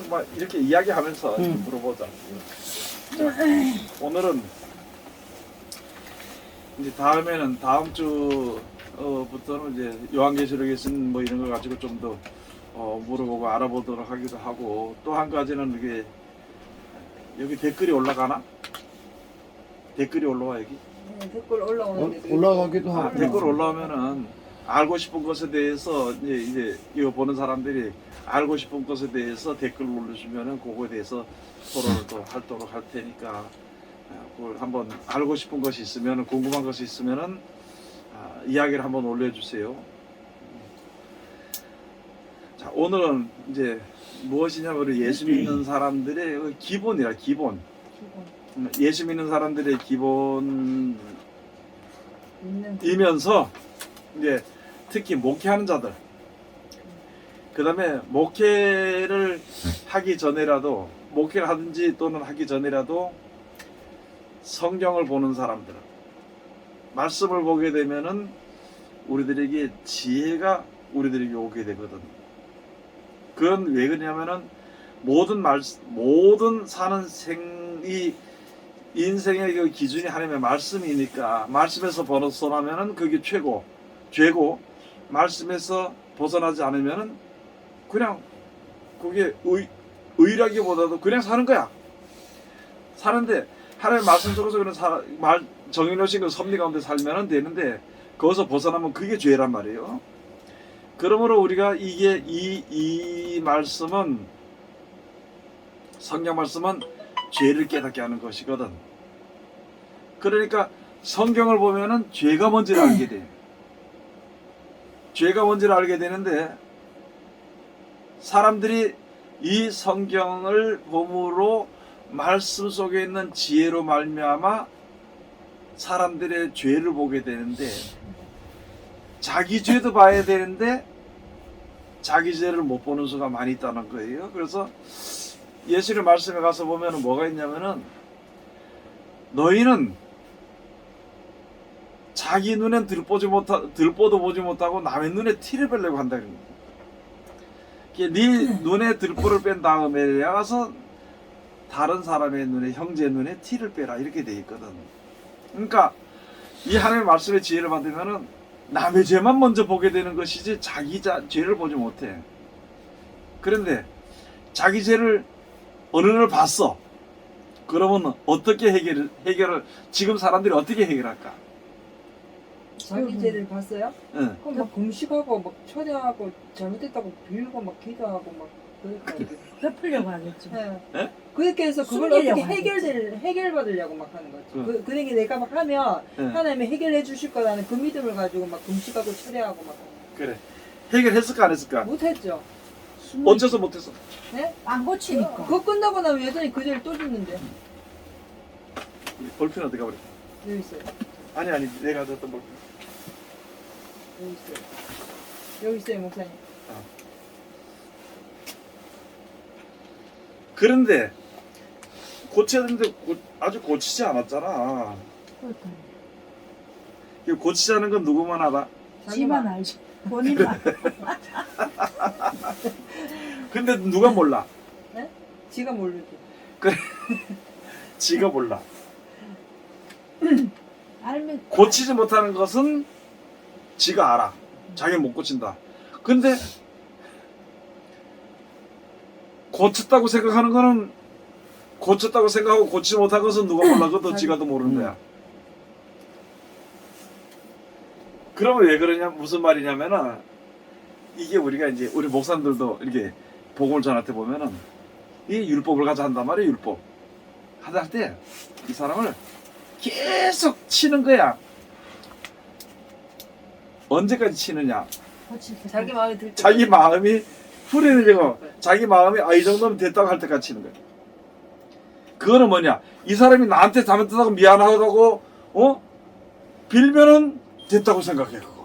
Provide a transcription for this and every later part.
막 이렇게 이야기하면서 물어보자. 자, 오늘은 이제 다음에는 다음 주부터는 이제 요한계시록에 쓴 뭐 이런 거 가지고 좀 더 물어보고 알아보도록 하기도 하고, 또 한 가지는 이게 여기 댓글이 올라가나? 댓글이 올라와 여기? 네, 댓글 올라오는데 올라가기도 하고. 댓글 올라오면은 알고 싶은 것에 대해서 이제 이거 보는 사람들이 알고 싶은 것에 대해서 댓글 올려주면은 그거에 대해서 토론을 또 하도록 할 테니까, 그걸 한번 알고 싶은 것이 있으면은, 궁금한 것이 있으면은 이야기를 한번 올려주세요. 자, 오늘은 이제 무엇이냐면 우리 예수 믿는 사람들의 기본이라 기본. 예수 믿는 사람들의 기본이면서 이제 특히 목회하는 자들, 그 다음에 목회를 하기 전에라도, 목회를 하든지 또는 하기 전에라도 성경을 보는 사람들, 말씀을 보게 되면은 우리들에게 지혜가 우리들에게 오게 되거든. 그건 왜 그러냐면은 모든 사는 인생의 그 기준이 하나님의 말씀이니까, 말씀에서 벗어나면은 그게 죄고, 말씀에서 벗어나지 않으면은 그냥 그게 의라기보다도 그냥 사는 거야. 사는데 하나님의 말씀 속에서 그런 정해놓으신 그 섭리 가운데 살면은 되는데, 거기서 벗어나면 그게 죄란 말이에요. 그러므로 우리가 이 말씀은, 성경 말씀은 죄를 깨닫게 하는 것이거든. 그러니까 성경을 보면은 죄가 뭔지를 알게 돼. 죄가 뭔지를 알게 되는데, 사람들이 이 성경을 봄으로 말씀 속에 있는 지혜로 말미암아 사람들의 죄를 보게 되는데, 자기 죄도 봐야 되는데 자기 죄를 못 보는 수가 많이 있다는 거예요. 그래서 예수의 말씀에 가서 보면 뭐가 있냐면은, 너희는 자기 눈엔 들보도 보지 못하고 남의 눈에 티를 빼려고 한다. 네 눈에 들보를 뺀 다음에 가서 다른 사람의 눈에, 형제 눈에 티를 빼라, 이렇게 돼 있거든. 그러니까 이 하나님의 말씀의 지혜를 받으면은 남의 죄만 먼저 보게 되는 것이지 자기 죄를 보지 못해. 그런데 자기 죄를 어느 날 봤어. 그러면 어떻게 해결을 지금 사람들이 어떻게 해결할까? 자기 죄를 봤어요? 응. 그럼 막 금식하고 막 초대하고 잘못했다고 빌고 막 기도하고 막 그러니까 덮으려고 하겠죠. 네. 네? 그렇게 해서 그걸 숨기려고 어떻게 하겠지. 해결받으려고 막 하는 거지. 응. 그러니까 내가 막 하면 네. 하나님이 해결해 주실 거라는 그 믿음을 가지고 막 금식하고 초대하고 막 그래. 해결했을까 안 했을까? 못했죠. 어째서 못했어? 네? 안 고치니까. 그거 끝나고 나면 여전히 그 죄를 또 짓는데. 볼펜 어디 가버렸어? 여기 있어요. 아니 내가 줬던 볼펜. 여기 있어요. 여기 있어요, 목사님. 그런데 고쳐야 되는데 아직 고치지 않았잖아. 그러니까. 이거 고치자는 건 누구만 알아? 지만 알지. 본인만. 근데 누가 몰라? 네? 지가 모르죠. 그래. 지가 몰라. 알면 고치지 못하는 것은 지가 알아. 자기는 못 고친다. 근데 고쳤다고 생각하는 거는, 고쳤다고 생각하고 고치지 못한 것은 누가 몰라? 그것도 지가 더 모르는 거야. 그러면 왜 그러냐, 무슨 말이냐면은, 이게 우리가 이제 우리 목사님들도 이렇게 복음을 전할 때 보면은 이 율법을 가져 한단 말이에요. 율법 하다 할 때 이 사람을 계속 치는 거야. 언제까지 치느냐? 고칠 때. 자기 마음에 들 때. 자기 마음이 후련해지고, 자기 마음이 이 정도면 됐다고 할 때까지 치는 거야. 그거는 뭐냐? 이 사람이 나한테 잘못했다고 미안하다고 빌면은 됐다고 생각해. 그걸.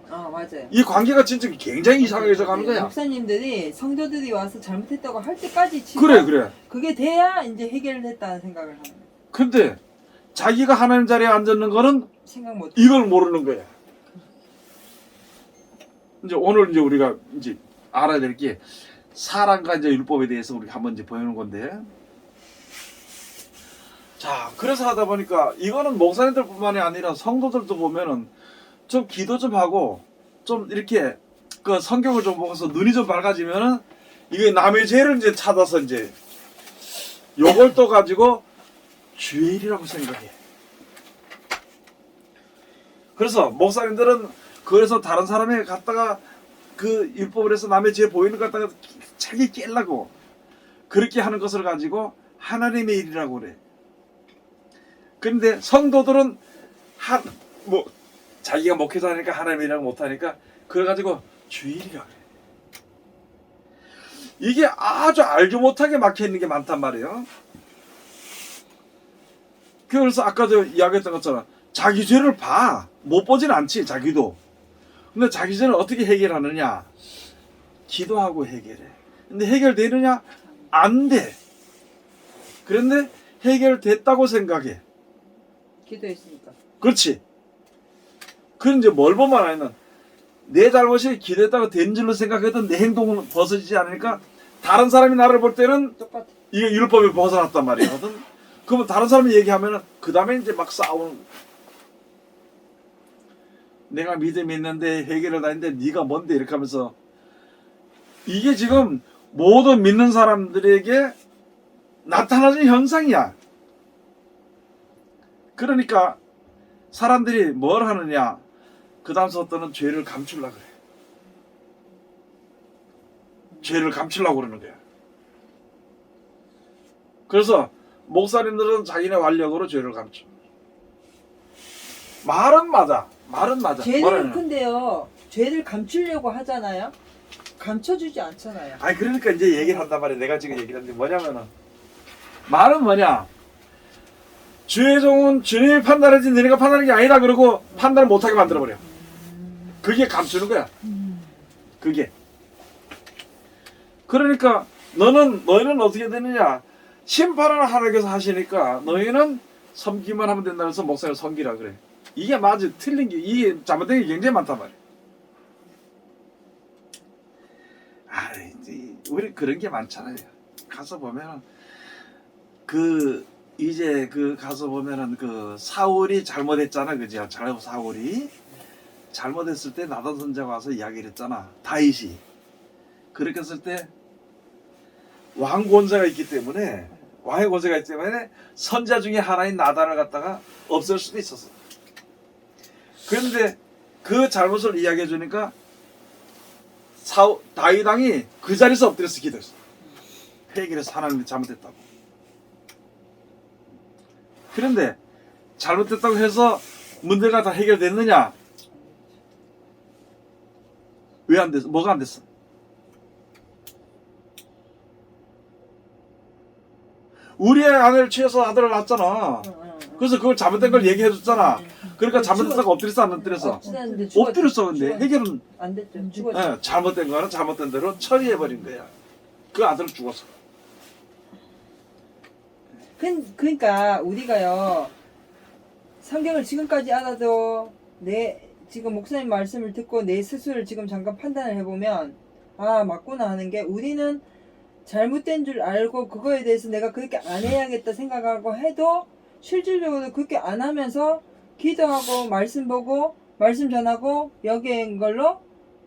맞아요. 이 관계가 진짜 굉장히 이상해져 가는 거야. 목사님들이 성도들이 와서 잘못했다고 할 때까지 치고 그래. 그게 돼야 이제 해결됐다는 생각을 하는 거예요. 근데 자기가 하나님 자리에 앉았는 거는 생각 못. 이걸 모르는 거야. 이제 오늘 이제 우리가 이제 알아야 될 게, 사랑과 이제 율법에 대해서 우리가 한번 이제 보여놓은 건데, 자, 그래서 하다 보니까 이거는 목사님들뿐만이 아니라 성도들도 보면은 좀 기도 좀 하고 좀 이렇게 그 성경을 좀 보고서 눈이 좀 밝아지면은 이게 남의 죄를 이제 찾아서 이제 요걸 또 가지고 주의 일이라고 생각해. 그래서 목사님들은 그래서 다른 사람에게 갔다가 그 율법을 해서 남의 죄 보이는 것 갖다가 자기 깨려고 그렇게 하는 것을 가지고 하나님의 일이라고 그래. 그런데 성도들은 뭐 자기가 목회자니까 하나님의 일이라고 못하니까 그래 가지고 주의 일이라고 그래. 이게 아주 알지 못하게 막혀있는 게 많단 말이에요. 그래서 아까 저 이야기했던 것처럼 자기 죄를 봐. 못 보진 않지, 자기도. 근데 자기 죄를 어떻게 해결하느냐? 기도하고 해결해. 근데 해결되느냐? 안 돼. 그런데 해결됐다고 생각해. 기도했으니까. 그렇지. 그럼 이제 뭘 보면 아니면 내 잘못이 기도했다고 된 줄로 생각해도 내 행동은 벗어지지 않으니까 다른 사람이 나를 볼 때는 똑같아. 이게 율법에 벗어났단 말이거든. 그러면 다른 사람이 얘기하면은 그 다음에 이제 막 싸우는. 내가 믿음이 있는데 해결을 다 했는데 네가 뭔데 이렇게 하면서 이게 지금 모든 믿는 사람들에게 나타나는 현상이야. 그러니까 사람들이 뭘 하느냐? 그 다음부터는 죄를 감추려고 그래. 죄를 감추려고 그러는 거야. 그래서 목사님들은 자기네 완력으로 죄를 감춰. 말은 맞아. 말은 맞아. 죄는 뭐라는 근데요. 죄를 감추려고 하잖아요. 감춰주지 않잖아요. 아니 그러니까 이제 얘기를 한단 말이야. 내가 지금 얘기를 하는데 뭐냐면은 말은 뭐냐? 주의 종은 주님이 판단하지 너네가 판단하는 게 아니다 그러고 판단을 못하게 만들어버려. 그게 감추는 거야. 그게. 그러니까 너희는 어떻게 되느냐? 심판을 하나님께서 하시니까 너희는 섬기만 하면 된다 해서 목사를 섬기라 그래. 이게 맞아. 틀린 게 이게 잘못된 게 굉장히 많단 말이야. 우리 그런 게 많잖아요. 가서 보면은 이제 가서 보면은 사울이 잘못했잖아, 그죠? 사울이 잘못했을 때 나단 선지자가 와서 이야기를 했잖아. 다윗이 그렇게 했을 때 왕 권세가 있기 때문에 왕의 권세가 있기 때문에 선지자 중에 하나인 나단을 갖다가 없앨 수도 있었어. 그런데 그 잘못을 이야기해 주니까 다윗 왕이 그 자리에서 엎드려서 기도했어. 회개해서 하나님이 잘못했다고. 그런데 잘못됐다고 해서 문제가 다 해결됐느냐? 왜 안 됐어? 뭐가 안 됐어? 우리의 아내를 취해서 아들을 낳았잖아. 그래서 그걸 잘못된 걸 얘기해 줬잖아. 그러니까 잘못됐다고 엎드렸어 안 엎드렸어? 엎드렸어. 근데 해결은 안 됐죠. 죽었죠. 잘못된 거는 잘못된 대로 처리해 버린 거야. 그 아들은 죽었어. 그러니까 우리가요 성경을 지금까지 알아도 지금 목사님 말씀을 듣고 내 스스로를 지금 잠깐 판단을 해보면 아 맞구나 하는 게 우리는 잘못된 줄 알고 그거에 대해서 내가 그렇게 안 해야겠다 생각하고 해도 실질적으로 그렇게 안 하면서 기도하고 말씀 보고 말씀 전하고 여기인 걸로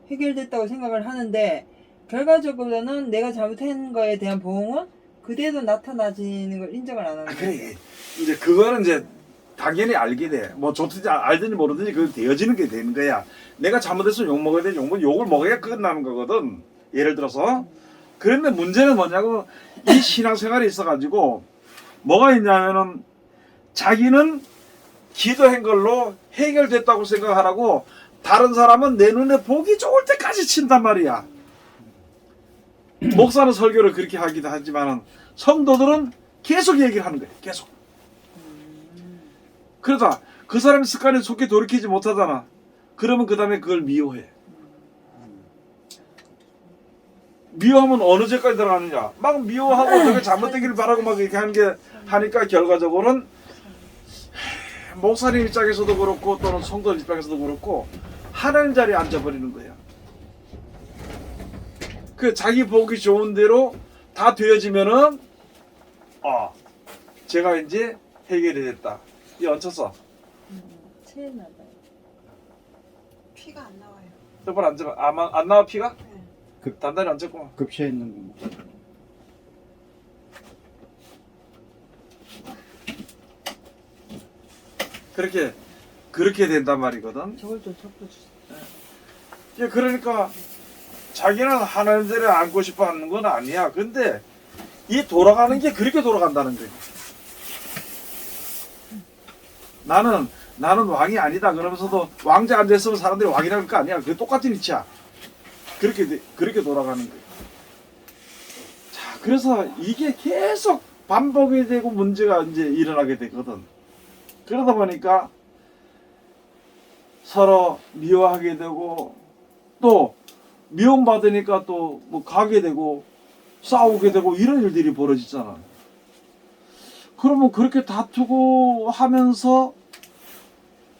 해결됐다고 생각을 하는데 결과적으로는 내가 잘못한 거에 대한 보응은 그대로 나타나지는 걸 인정을 안 하는 거예요. 그래. 이제 그거는 이제 당연히 알게 돼. 뭐 좋든지 알든지 모르든지 그건 되어지는 게 되는 거야. 내가 잘못했으면 욕 먹어야 돼. 욕을 먹어야 끝나는 거거든. 예를 들어서. 그런데 문제는 뭐냐고 이 신앙생활에 있어가지고 뭐가 있냐면은 자기는 기도한 걸로 해결됐다고 생각하라고 다른 사람은 내 눈에 보기 좋을 때까지 친단 말이야. 목사는 설교를 그렇게 하기도 하지만 성도들은 계속 얘기를 하는 거야. 계속. 그러다 그 사람의 습관에 속히 돌이키지 못하잖아. 그러면 그 다음에 그걸 미워해. 미워하면 어느 죄까지 들어가느냐? 막 미워하고 저게 잘못되기를 바라고 막 이렇게 하니까 결과적으로는 목사님 입장에서도 그렇고 또는 성도 입장에서도 그렇고 하나님 자리에 앉아버리는 거야. 그 자기 보기 좋은 대로 다 되어지면은 제가 이제 해결이 됐다. 이 얹혔어. 체했나 봐요. 피가 안 나와요. 똑바로 앉아봐. 안 나와 피가? 네. 단단히 얹혔구만. 급시에 있는 거. 그렇게 된단 말이거든. 저걸 좀 덮어주세요. 그러니까 자기는 하나님들을 안고 싶어 하는 건 아니야. 근데 이 돌아가는 게 그렇게 돌아간다는 거야. 나는 왕이 아니다. 그러면서도 왕자 앉아있으면 사람들이 왕이라고 할 거 아니야. 그게 똑같은 이치야. 그렇게 돌아가는 거야. 자, 그래서 이게 계속 반복이 되고 문제가 이제 일어나게 되거든. 그러다 보니까 서로 미워하게 되고 또 미움받으니까 또 뭐 가게 되고 싸우게 되고 이런 일들이 벌어지잖아. 그러면 그렇게 다투고 하면서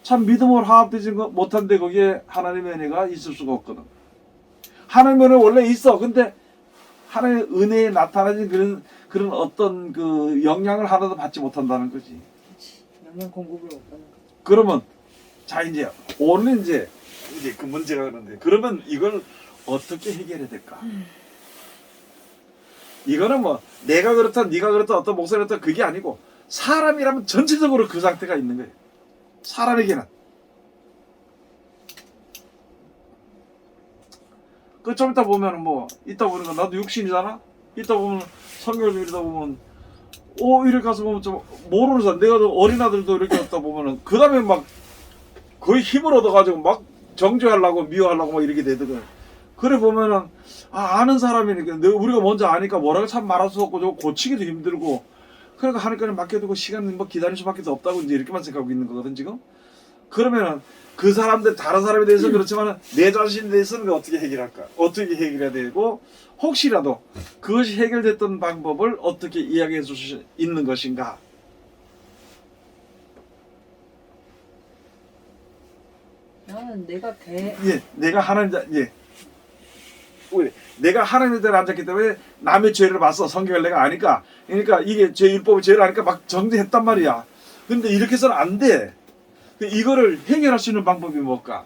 참 믿음으로 화합되지 못한데 거기에 하나님의 은혜가 있을 수가 없거든. 하나님의 은혜 원래 있어. 근데 하나님의 은혜에 나타나진 그런 어떤 그 영향을 하나도 받지 못한다는 거지. 영양 공급을 못 받는 거. 그러면 자 이제 오늘 이제 그 문제가 그런데 그러면 이걸 어떻게 해결해야 될까? 이거는 뭐 내가 그렇다 네가 그렇다 어떤 목사가 그렇다 그게 아니고 사람이라면 전체적으로 그 상태가 있는 거예요. 사람에게는 그 좀 이따 보면은 뭐 이따 보니까 나도 육신이잖아. 이따 보면 성경을 좀 읽다 보면 이렇게 가서 보면 좀 모르는 사람 내가 어린아들도 이렇게 갖다 보면은 그 다음에 막 거의 힘을 얻어가지고 막 정죄하려고 미워하려고 막 이렇게 되더군. 그래 보면은 아는 사람이니까 우리가 먼저 아니까 뭐라고 참 말할 수 없고 저거 고치기도 힘들고 그러니까 하나님께 맡겨두고 시간 뭐 기다릴 수밖에 없다고 이제 이렇게만 생각하고 있는 거거든 지금. 그러면은 그 사람들 다른 사람에 대해서는 그렇지만 내 자신에 대해서는 어떻게 해결할까? 어떻게 해결해야 되고 혹시라도 그것이 해결됐던 방법을 어떻게 이야기해 줄 수 있는 것인가? 나는 내가 내가 하나님 내가 하나님의 대로 앉았기 때문에 남의 죄를 봤어. 성경을 내가 아니까. 그러니까 이게 제 율법의 죄를 아니까 막 정죄했단 말이야. 근데 이렇게 해서는 안 돼. 이거를 해결할 수 있는 방법이 뭘까?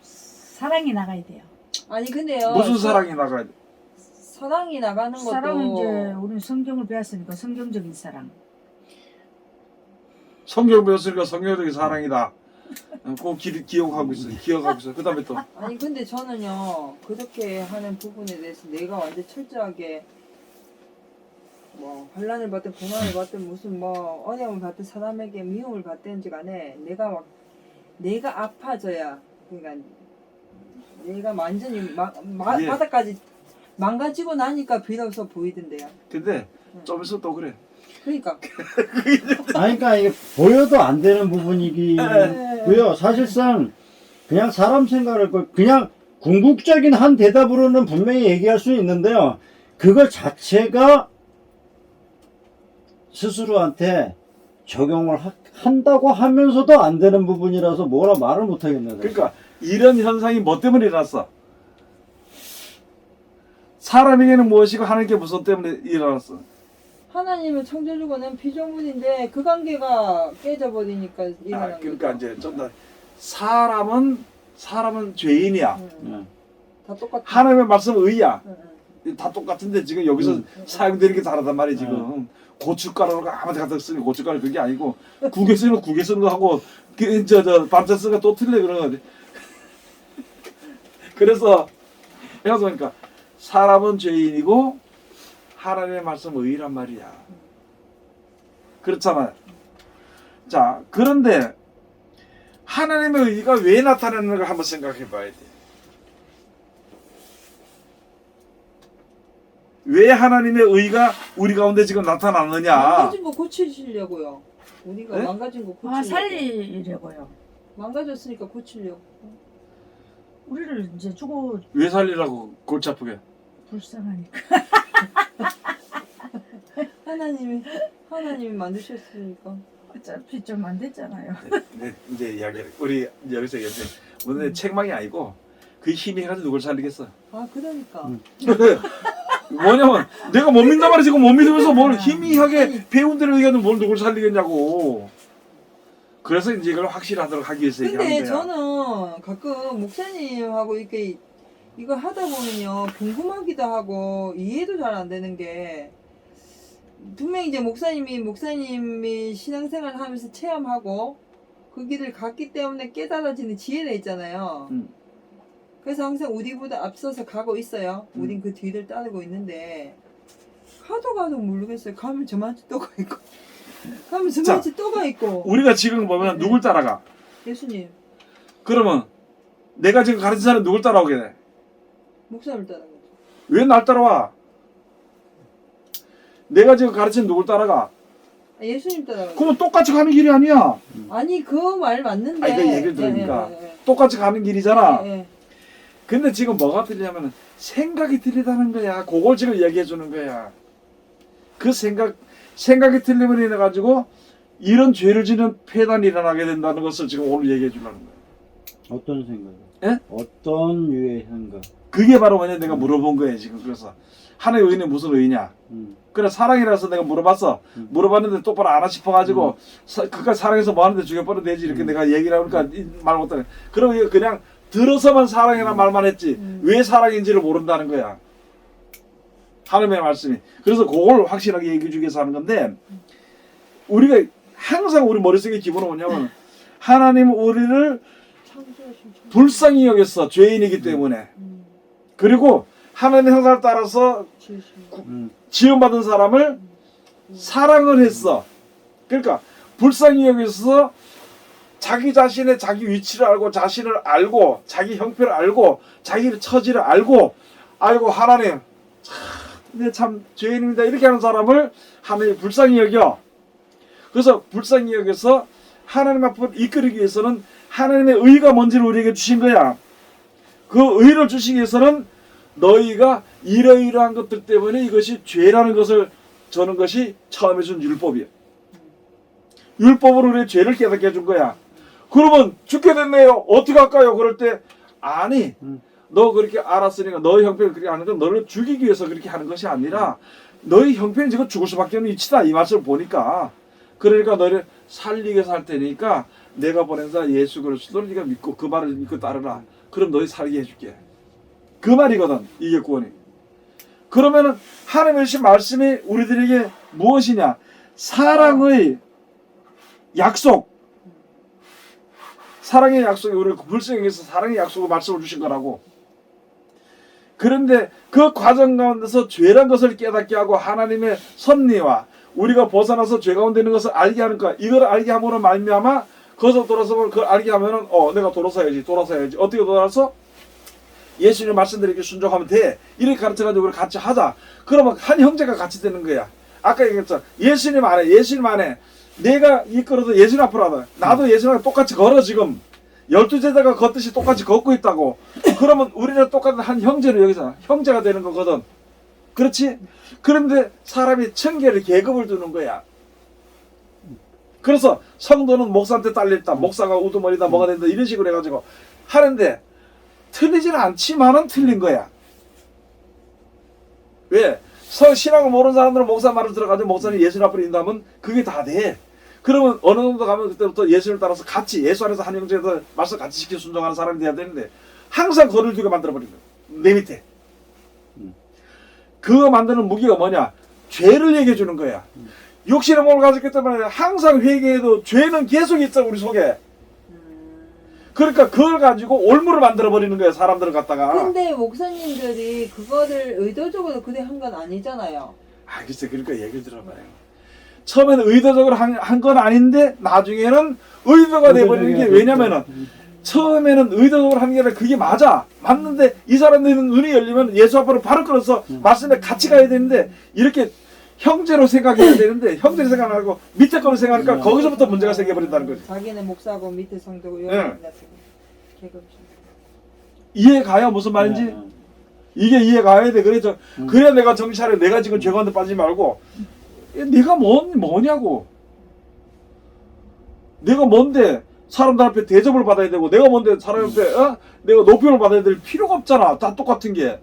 사랑이 나가야 돼요. 아니 근데요. 무슨 사랑이 나가야 돼? 사랑이 나가는 것도 사랑은 이제 우리는 성경을 배웠으니까 성경적인 사랑. 성경 배웠으니까 성경적인 사랑이다. 꼭 기억하고 있어. 그 다음에 또 아니 근데 저는요 그렇게 하는 부분에 대해서 내가 완전 철저하게 뭐 환난을 받든 고난을 받든 무슨 뭐 어려움을 받든 사람에게 미움을 받든지 간에 내가 아파져야 그러니까 내가 완전히 예. 바닥까지 망가지고 나니까 비로소 보이던데요. 근데 좀 있어 또 그래. 그러니까 그러니까 이게 보여도 안 되는 부분이고요. 사실상 그냥 사람 생각을 그냥 궁극적인 한 대답으로는 분명히 얘기할 수 있는데요. 그걸 자체가 스스로한테 적용을 한다고 하면서도 안 되는 부분이라서 뭐라 말을 못 하겠네요. 그러니까 이런 현상이 뭐 때문에 일어났어? 사람에게는 무엇이고 하나님께 무엇 때문에 일어났어? 하나님은 창조주고 난 피조물인데 그 관계가 깨져버리니까 일어난 그러니까 거죠. 이제 좀 더 사람은 죄인이야. 네. 다 똑같아. 하나님의 말씀은 의야. 응. 다 똑같은데 지금 여기서 사용되는 게 다르단 말이야 지금. 고춧가루가 아무데 갖다 쓰는 고춧가루 그게 아니고 국에 쓰는 국에 쓰는 거 하고 저 반찬 쓰는 거 또 틀려 그런 거지. 그래서 그러니까 사람은 죄인이고 하나님의 말씀은 의란 말이야. 그렇잖아요. 자 그런데 하나님의 의가 왜 나타나는가 한번 생각해 봐야 돼. 왜 하나님의 의가 우리 가운데 지금 나타나느냐? 망가진 거 고치시려고요. 우리가 네? 망가진 거 고치려고. 살리려고요. 망가졌으니까 고치려고. 우리를 이제 주고 왜 살리라고 골치 아프게? 불쌍하니까. 하나님이 만드셨으니까. 어차피 좀 안 됐잖아요. 네, 이제 이야기를 우리 여기서 무슨 책망이 아니고 그 힘이 해가지고 누굴 살리겠어? 아 그러니까. 뭐냐면 내가 못 믿는단 말이야. 지금 못 믿으면서 뭘 희미하게 배운 대로 얘기하는 뭘 누굴 살리겠냐고. 그래서 이제 이걸 확실하도록 하기 위해서 얘기하는 근데 거야. 저는 가끔 목사님하고 이렇게 이거 하다 보면요 궁금하기도 하고 이해도 잘 안 되는 게 분명히 이제 목사님이 신앙생활 하면서 체험하고 그 길을 갔기 때문에 깨달아지는 지혜가 있잖아요. 그래서 항상 우리보다 앞서서 가고 있어요. 우린 그 뒤를 따르고 있는데 가도 모르겠어요. 가면 저만치 또 가 있고 가면 저만치 또 가 있고. 우리가 지금 보면 누굴 따라가? 예수님 그러면 내가 지금 가르친 사람 누굴 따라오게 돼? 목사님을 따라가죠. 왜 날 따라와? 내가 지금 가르친 누굴 따라가? 아, 예수님 따라가죠. 그러면 똑같이 가는 길이 아니야. 아니 그 말 맞는데. 아니, 그 얘기를 들으니까. 예. 똑같이 가는 길이잖아. 예. 근데 지금 뭐가 틀리냐면 생각이 틀리다는 거야. 그걸 지금 얘기해 주는 거야. 그 생각이 틀림으로 인해 가지고 이런 죄를 지는 폐단이 일어나게 된다는 것을 지금 오늘 얘기해 주려는 거야. 어떤 생각? 예? 어떤 유의 생각? 그게 바로 뭐냐 내가 물어본 거예요 지금. 그래서 하나의 의는 무슨 의냐? 그래 사랑이라서 내가 물어봤어. 물어봤는데 똑바로 안 하나 싶어가지고 그까 사랑해서 뭐 하는데 죽여버려 되지 이렇게 내가 얘기를 하니까 말 못하네. 그럼 그냥 들어서만 사랑이라는 말만 했지 왜 사랑인지를 모른다는 거야. 하나님의 말씀이. 그래서 그걸 확실하게 얘기해 주기 위해서 하는 건데 우리가 항상 우리 머릿속에 기본은 뭐냐면 하나님 우리를 불쌍히 여겼어. 죄인이기 때문에. 그리고 하나님의 형상을 따라서 지원받은 사람을 사랑을 했어. 그러니까 불쌍히 여기서 자기 자신의 자기 위치를 알고 자신을 알고 자기 형편을 알고 자기 처지를 알고 하나님 내 참 죄인입니다 이렇게 하는 사람을 하나님이 불쌍히 여겨. 그래서 불쌍히 여겨서 하나님 앞으로 이끌기 위해서는 하나님의 의가 뭔지를 우리에게 주신 거야. 그 의를 주시기 위해서는 너희가 이러이러한 것들 때문에 이것이 죄라는 것을 저는 것이 처음에 준 율법이야. 율법으로 우리의 죄를 깨닫게 해준 거야. 그러면 죽게 됐네요. 어떻게 할까요? 그럴 때 아니 너 그렇게 알았으니까 너의 형편을 그렇게 하는 건 너를 죽이기 위해서 그렇게 하는 것이 아니라 너의 형편이 지금 죽을 수밖에 없는 이치다. 이 말씀을 보니까 그러니까 너를 살리게 해서 할 테니까 내가 보낸 자 예수 그리스도를 네가 믿고 그 말을 믿고 따르라. 그럼 너희 살게 해줄게. 그 말이거든. 이게 구원이. 그러면은 하나님의 주신 말씀이 우리들에게 무엇이냐? 사랑의 약속. 사랑의 약속이 우리 불성에서 사랑의 약속을 말씀을 주신 거라고. 그런데 그 과정 가운데서 죄란 것을 깨닫게 하고 하나님의 섭리와 우리가 벗어나서 죄 가운데 있는 것을 알게 하는 거야. 이걸 알게 함으로 말미암아 거기서 돌아서 그걸 알게 하면은 내가 돌아서야지. 어떻게 돌아서? 예수님 말씀드리게 순종하면 돼. 이렇게 가르쳐가지고 우리 같이 하자. 그러면 한 형제가 같이 되는 거야. 아까 얘기했잖아. 예수님 안에 내가 이끌어도 예수님 앞으로 하다. 나도 예수님과 똑같이 걸어 지금. 12제자가 걷듯이 똑같이 걷고 있다고. 그러면 우리는 똑같은 한 형제로 여기서 형제가 되는 거거든. 그렇지? 그런데 사람이 청계를 계급을 두는 거야. 그래서 성도는 목사한테 딸렸다. 목사가 우두머리다 뭐가 된다 이런 식으로 해가지고 하는데 틀리지는 않지만은 틀린 거야. 왜? 신앙을 모르는 사람들은 목사 말을 들어가지고 목사님 예수님 앞으로 인도하면 그게 다 돼. 그러면 어느 정도 가면 그때부터 예수를 따라서 같이 예수 안에서 한 형제에서 말씀 같이 지켜 순종하는 사람이 돼야 되는데 항상 거리를 두게 만들어버리는 거야. 내 밑에. 그거 만드는 무기가 뭐냐? 죄를 얘기해 주는 거야. 육신의 몸을 가졌기 때문에 항상 회개해도 죄는 계속 있어 우리 속에. 그러니까 그걸 가지고 올무를 만들어버리는 거야 사람들을 갖다가. 근데 목사님들이 그거를 의도적으로 그래 한 건 아니잖아요. 글쎄 그러니까 얘기를 들어봐요. 처음에는 의도적으로 한 건 아닌데 나중에는 의도가 돼버리는 게 왜냐면은 처음에는 의도적으로 하는 게 아니라 그게 맞는데 이 사람들은 눈이 열리면 예수 앞으로 발을 끌어서 말씀에 같이 가야 되는데 이렇게 형제로 생각해야 되는데 형제로 생각하고 밑에 거로 생각하니까 거기서부터 문제가 생겨버린다는 거지. 자기는 목사고 밑에 성도고 네. 계급. 이해가요 무슨 말인지? 이게 이해가야 돼. 그래야 내가 정신 차려. 내가 지금 죄 가운데 빠지지 말고 네가 뭐냐고. 내가 뭔데 사람들 앞에 대접을 받아야 되고 내가 뭔데 사람 앞에 내가 높임을 받아야 될 필요가 없잖아. 다 똑같은 게.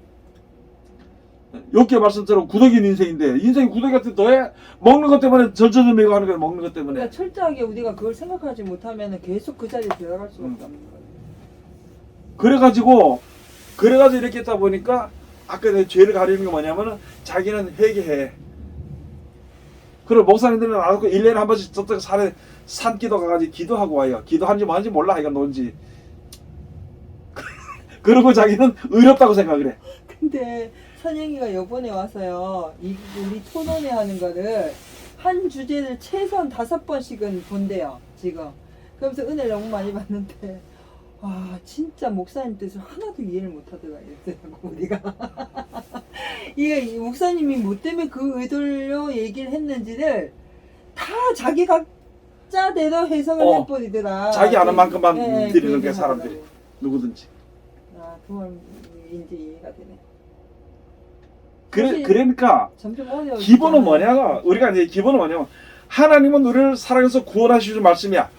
욕계 말씀처럼 구덕인 인생인데 인생이 구덕이 같은 더해 먹는 것 때문에 절절매고 하는 거야. 먹는 것 때문에. 그러니까 철저하게 우리가 그걸 생각하지 못하면 계속 그 자리에 들어갈 수가 없다는 거예요. 그래가지고 이렇게 했다 보니까 아까 내 죄를 가리는 게 뭐냐면은 자기는 회개해. 그리고 목사님들은 알고 1년에 한 번씩 저쪽 산기도 가가지고 기도하고 와요. 기도하는지 뭐하는지 몰라. 하여간 뭔지. 그러고 자기는 의롭다고 생각을 해. 근데 선영이가 요번에 와서요, 우리 토론회 하는 거를 한 주제를 최소한 5번씩은 본대요, 지금. 그러면서 은혜를 너무 많이 받는데, 아, 진짜 목사님 뜻을 하나도 이해를 못 하더라, 이랬더라고, 우리가. 이게 목사님이 뭐 때문에 그 의도로 얘기를 했는지를 다 자기 각자대로 해석을 어, 해버리더라. 자기 아는 만큼만 네, 드리는 그 게 얘기를 사람들이. 하더라고. 누구든지. 아, 그건 이제 이해가 되네. 그러니까 점점 어려워. 기본은 뭐냐가 우리가 이제 기본은 뭐냐면 하나님은 우리를 사랑해서 구원하시는 말씀이야.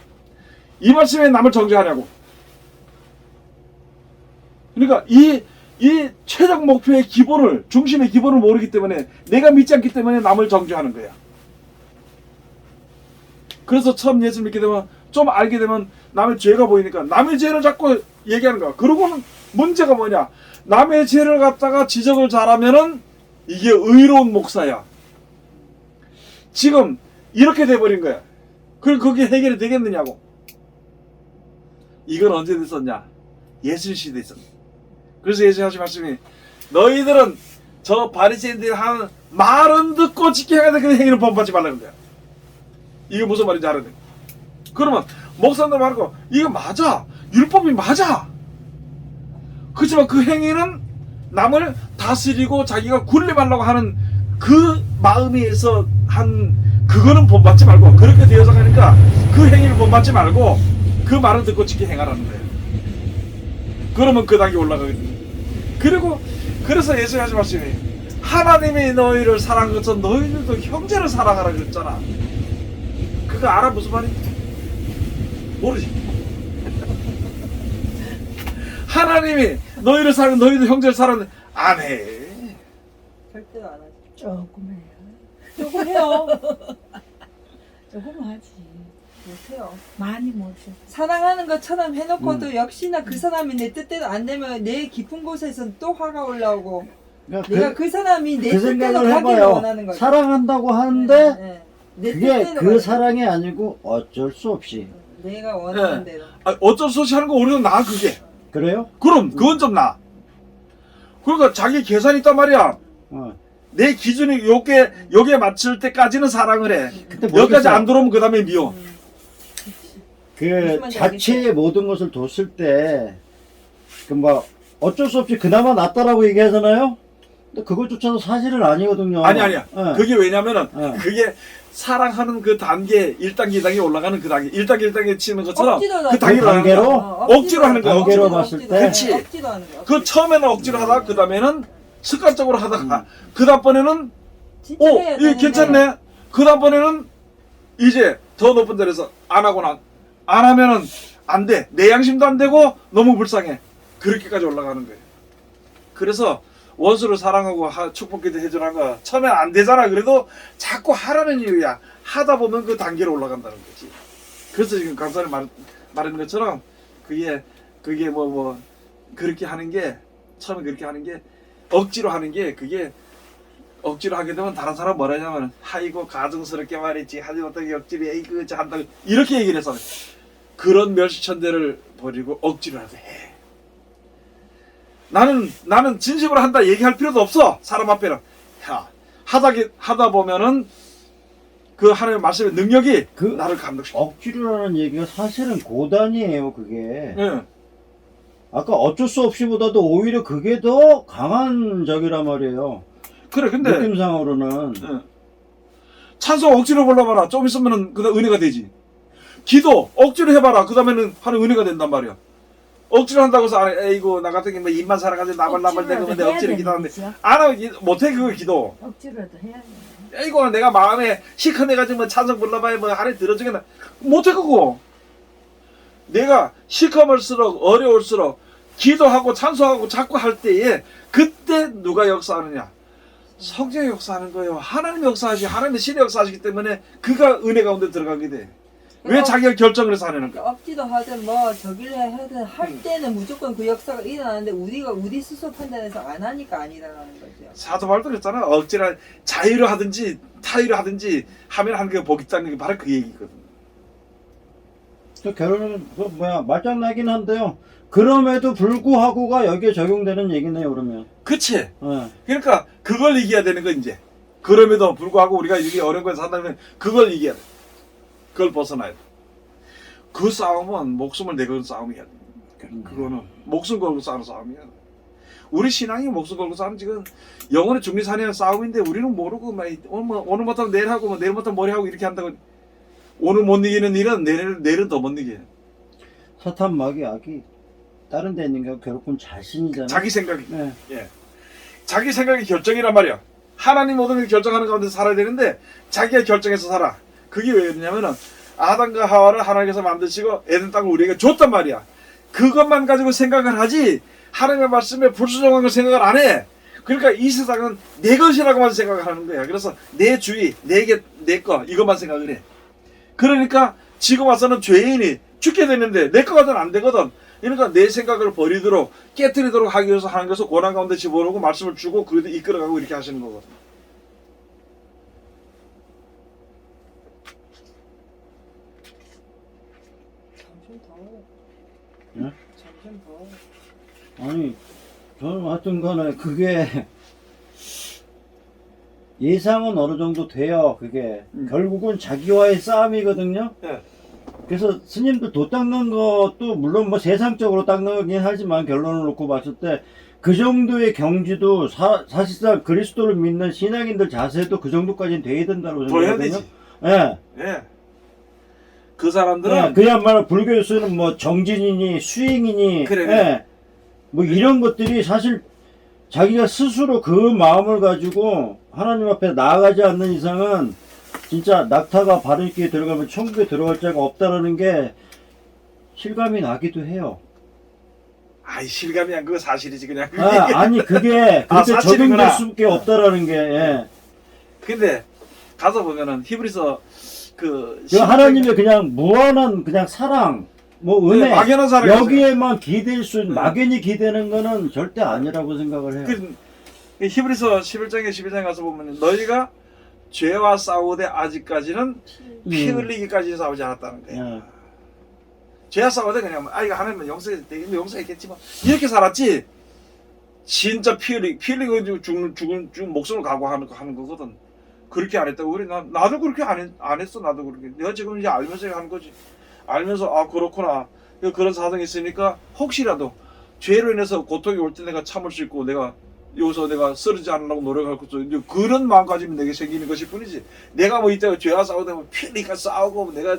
이 말씀에 남을 정죄하냐고. 그러니까 이 최종 목표의 기본을 중심의 기본을 모르기 때문에 내가 믿지 않기 때문에 남을 정죄하는 거야. 그래서 처음 예수 믿게 되면 좀 알게 되면 남의 죄가 보이니까 남의 죄를 자꾸 얘기하는 거야. 그러고는 문제가 뭐냐? 남의 죄를 갖다가 지적을 잘하면은 이게 의로운 목사야. 지금 이렇게 돼버린 거야. 그럼 그게 해결이 되겠느냐고. 이건 언제 됐었냐? 예수 시대에 있었네. 그래서 예수 하신 말씀이 너희들은 저 바리새인들이 하는 말은 듣고 지켜야 돼. 그 행위는 본받지 말라는 거야. 이게 무슨 말인지 알아야 돼. 그러면 목사님들 말고 이거 맞아. 율법이 맞아. 그렇지만 그 행위는 남을 다스리고 자기가 군림하려고 하는 그 마음에서 한 그거는 본받지 말고 그렇게 되어서 가니까 그 행위를 본받지 말고 그 말을 듣고 지켜 행하라는 거예요. 그러면 그 단계 올라가거든요. 그리고 그래서 예수님 하신 말씀이 하나님이 너희를 사랑한 것처럼 너희들도 형제를 사랑하라 그랬잖아. 그거 알아? 무슨 말인지? 모르지. 하나님이 너희를 사랑해 너희도 형제를 사랑해 안 해. 절대로 안 하지. 조금 해요. 조금 해요. 조금 하지. 못해요. 많이 못해. 사랑하는 것처럼 해놓고도 역시나 그 사람이 내 뜻대로 안 되면 내 깊은 곳에서는 또 화가 올라오고 그러니까 내가 그 사람이 내 그 뜻대로 생각을 가기를 해봐요. 원하는 거지. 사랑한다고 하는데 네. 내 그게 뜻대로 그 가는 거지. 사랑이 아니고 어쩔 수 없이. 내가 원하는 대로. 어쩔 수 없이 하는 거 우리는 나아 그게. 그래요? 그럼 그건 좀 나. 그러니까 자기 계산이 있단 말이야. 어. 내 기준이 요게 맞출 때까지는 사랑을 해. 근데 여기까지 모르겠어요. 안 들어오면 그 다음에 미워. 그 무슨 말인지 자체의 모든 것을 뒀을 때, 그 뭐 어쩔 수 없이 그나마 낫다라고 얘기하잖아요. 근데 그것조차도 사실은 아니거든요. 아니야. 예. 그게 왜냐면은 예. 그게 사랑하는 그 단계 1단계 2단계 올라가는 그 단계 1단계 1단계 치는 것처럼 억지로 그 단계로 그 하는 거야. 단계로? 억지로 하는 거야. 단계로 봤을 때. 그치. 억지로 하는 거야. 그 처음에는 억지로 하다가 그 다음에는 습관적으로 하다가 그 다음번에는 진짜 해야 이게 되는데. 괜찮네. 그 다음번에는 이제 더 높은 데에서 안 하면은 안 돼. 내 양심도 안 되고 너무 불쌍해. 그렇게까지 올라가는 거예요. 그래서 원수를 사랑하고 축복기도 해주라는 거 처음엔 안 되잖아. 그래도 자꾸 하라는 이유야. 하다 보면 그 단계로 올라간다는 거지. 그래서 지금 강사님 말한 것처럼 그게 뭐 그렇게 하는 게 처음에 그렇게 하는 게 억지로 하는 게 그게 억지로 하게 되면 다른 사람 뭐라 하냐면 아이고 가증스럽게 말했지 하지 못하게 억지로 에이그 한다 이렇게 얘기를 해서 그런 멸시천대를 버리고 억지로 하게 해. 나는 진심으로 한다 얘기할 필요도 없어. 사람 앞에는 하다 보면은 그 하나님의 말씀의 능력이 그 나를 감동시켜. 억지로라는 얘기가 사실은 고단이에요. 그게. 예. 아까 어쩔 수 없이보다도 오히려 그게 더 강한 적이란 말이에요. 그래 근데 느낌상으로는. 예. 찬송 억지로 불러봐라. 좀 있으면은 그다음 은혜가 되지. 기도 억지로 해봐라. 그 다음에는 하는 은혜가 된단 말이야. 억지로 한다고 해서 에이고 나 같은 게 뭐 입만 살아가지고 나발나발 대는데 억지로 기도하는데 안 하면 못해 그거 기도. 억지로도 해야 돼. 에이고 내가 마음에 시큰해가지고 뭐 찬송 불러봐야 뭐 안에 들어주겠나 못해 그거. 내가 시커멀수록 어려울수록 기도하고 찬송하고 자꾸 할 때에 그때 누가 역사하느냐? 성령이 역사하는 거예요. 하나님 역사하시, 하나님의 신의 역사하시기 때문에 그가 은혜 가운데 들어가게 돼. 왜 자기가 결정을 해서 하려는가? 억지도 하든 뭐 저길래 하든 할 때는 무조건 그 역사가 일어나는데 우리가 우리 스스로 판단해서 안 하니까 안 일어나는 거죠. 사도 바울도 그랬잖아. 억지로 자유로 하든지 타유로 하든지 하면 하는 게 복 있다는 게 바로 그 얘기거든. 또 결론은 말장나긴 한데요. 그럼에도 불구하고가 여기에 적용되는 얘기네요. 그러면. 그치? 예. 그러니까 그걸 이겨야 되는 거 이제. 그럼에도 불구하고 우리가 이게 어려운 걸 산다면 그걸 이겨야 돼. 그걸 벗어나야 돼. 그 싸움은 목숨을 내건 싸움이야. 그거는 목숨 걸고 싸우는 싸움이야. 우리 신앙이 목숨 걸고 싸우는 지금 영혼의 중리산이라는 싸움인데 우리는 모르고 막 오늘 못하면 내일 하고 내일 못하면 모레 하고 이렇게 한다고. 오늘 못 이기는 일은 내일은 더 못 이겨. 사탄 마귀 악이 다른 데 있는 게 결국은 자신이잖아요. 자기 생각이. 네. 예. 자기 생각이 결정이란 말이야. 하나님 모든 걸 결정하는 가운데 살아야 되는데 자기가 결정해서 살아. 그게 왜 그러냐면은 아담과 하와를 하나님께서 만드시고 에덴 땅을 우리에게 줬단 말이야. 그것만 가지고 생각을 하지 하나님의 말씀에 불순종한 걸 생각을 안 해. 그러니까 이 세상은 내 것이라고만 생각을 하는 거야. 그래서 내 주의, 내게 내 거 이것만 생각을 해. 그러니까 지금 와서는 죄인이 죽게 되는데 내 거 가서는 안 되거든. 그러니까 내 생각을 버리도록 깨뜨리도록 하기 위해서 하는 것을 고난 가운데 집어넣고 말씀을 주고 그래도 이끌어가고 이렇게 하시는 거거든. 점점 더. 네? 점점 더. 아니, 저는 하여튼 간에 그게 예상은 어느 정도 돼요. 그게 결국은 자기와의 싸움이거든요. 예. 그래서 스님들 도 닦는 것도 물론 뭐 세상적으로 닦는 거긴 하지만 결론을 놓고 봤을 때 그 정도의 경지도 사실상 그리스도를 믿는 신앙인들 자세도 그 정도까지는 돼야 된다고 더 해야 생각하거든요. 되지. 예. 예. 그 사람들은 그야말로 불교에서는 뭐 정진이니 수행이니 그래. 예. 뭐 이런 것들이 사실 자기가 스스로 그 마음을 가지고 하나님 앞에 나아가지 않는 이상은 진짜 낙타가 바르게 들어가면 천국에 들어갈 자가 없다라는 게 실감이 나기도 해요. 아이 실감이 안 그거 사실이지 그냥. 아니 그게 아, 그렇게 사실이구나. 적용될 수밖에 없다라는 게 예. 근데 가서 보면은 히브리서 그 하나님의 그냥 무한한 그냥 사랑 뭐 은혜 막연한 사랑이죠. 여기에만 기댈 수 막연히 기대는 거는 절대 아니라고 생각을 해요. 그 히브리서 11장에 12장에 가서 보면 너희가 죄와 싸우되 아직까지는 피 흘리기까지 싸우지 않았다는 거야. 죄와 싸우되 그냥 이거 하나님은 용서했겠지 뭐 이렇게 살았지. 진짜 피 흘리고 죽은 목숨을 각오하는 거거든. 그렇게 안 했다고. 나도 그렇게 안 했어. 나도 그렇게. 내가 지금 이제 알면서 하는 거지. 알면서 아 그렇구나. 그런 사정이 있으니까 혹시라도 죄로 인해서 고통이 올 때 내가 참을 수 있고 내가 여기서 내가 쓰러지지 않으려고 노력할 것도 이제 그런 마음가짐이 내게 생기는 것일 뿐이지. 내가 뭐 이때가 죄와 싸우다 보면 피니까 싸우고 내가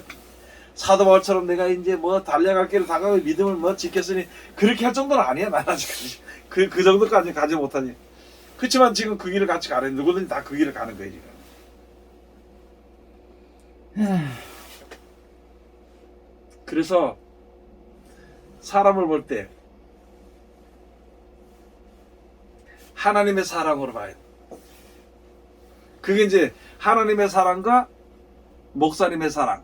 사도 바울처럼 내가 이제 뭐 달려갈 길을 다가고 믿음을 뭐 지켰으니 그렇게 할 정도는 아니야. 난 아직까지 그 정도까지 가지 못하니. 그렇지만 지금 그 길을 같이 가는 누구든지 다 그 길을 가는 거예요 지금. 그래서 사람을 볼 때 하나님의 사랑으로 봐야 돼. 그게 이제 하나님의 사랑과 목사님의 사랑,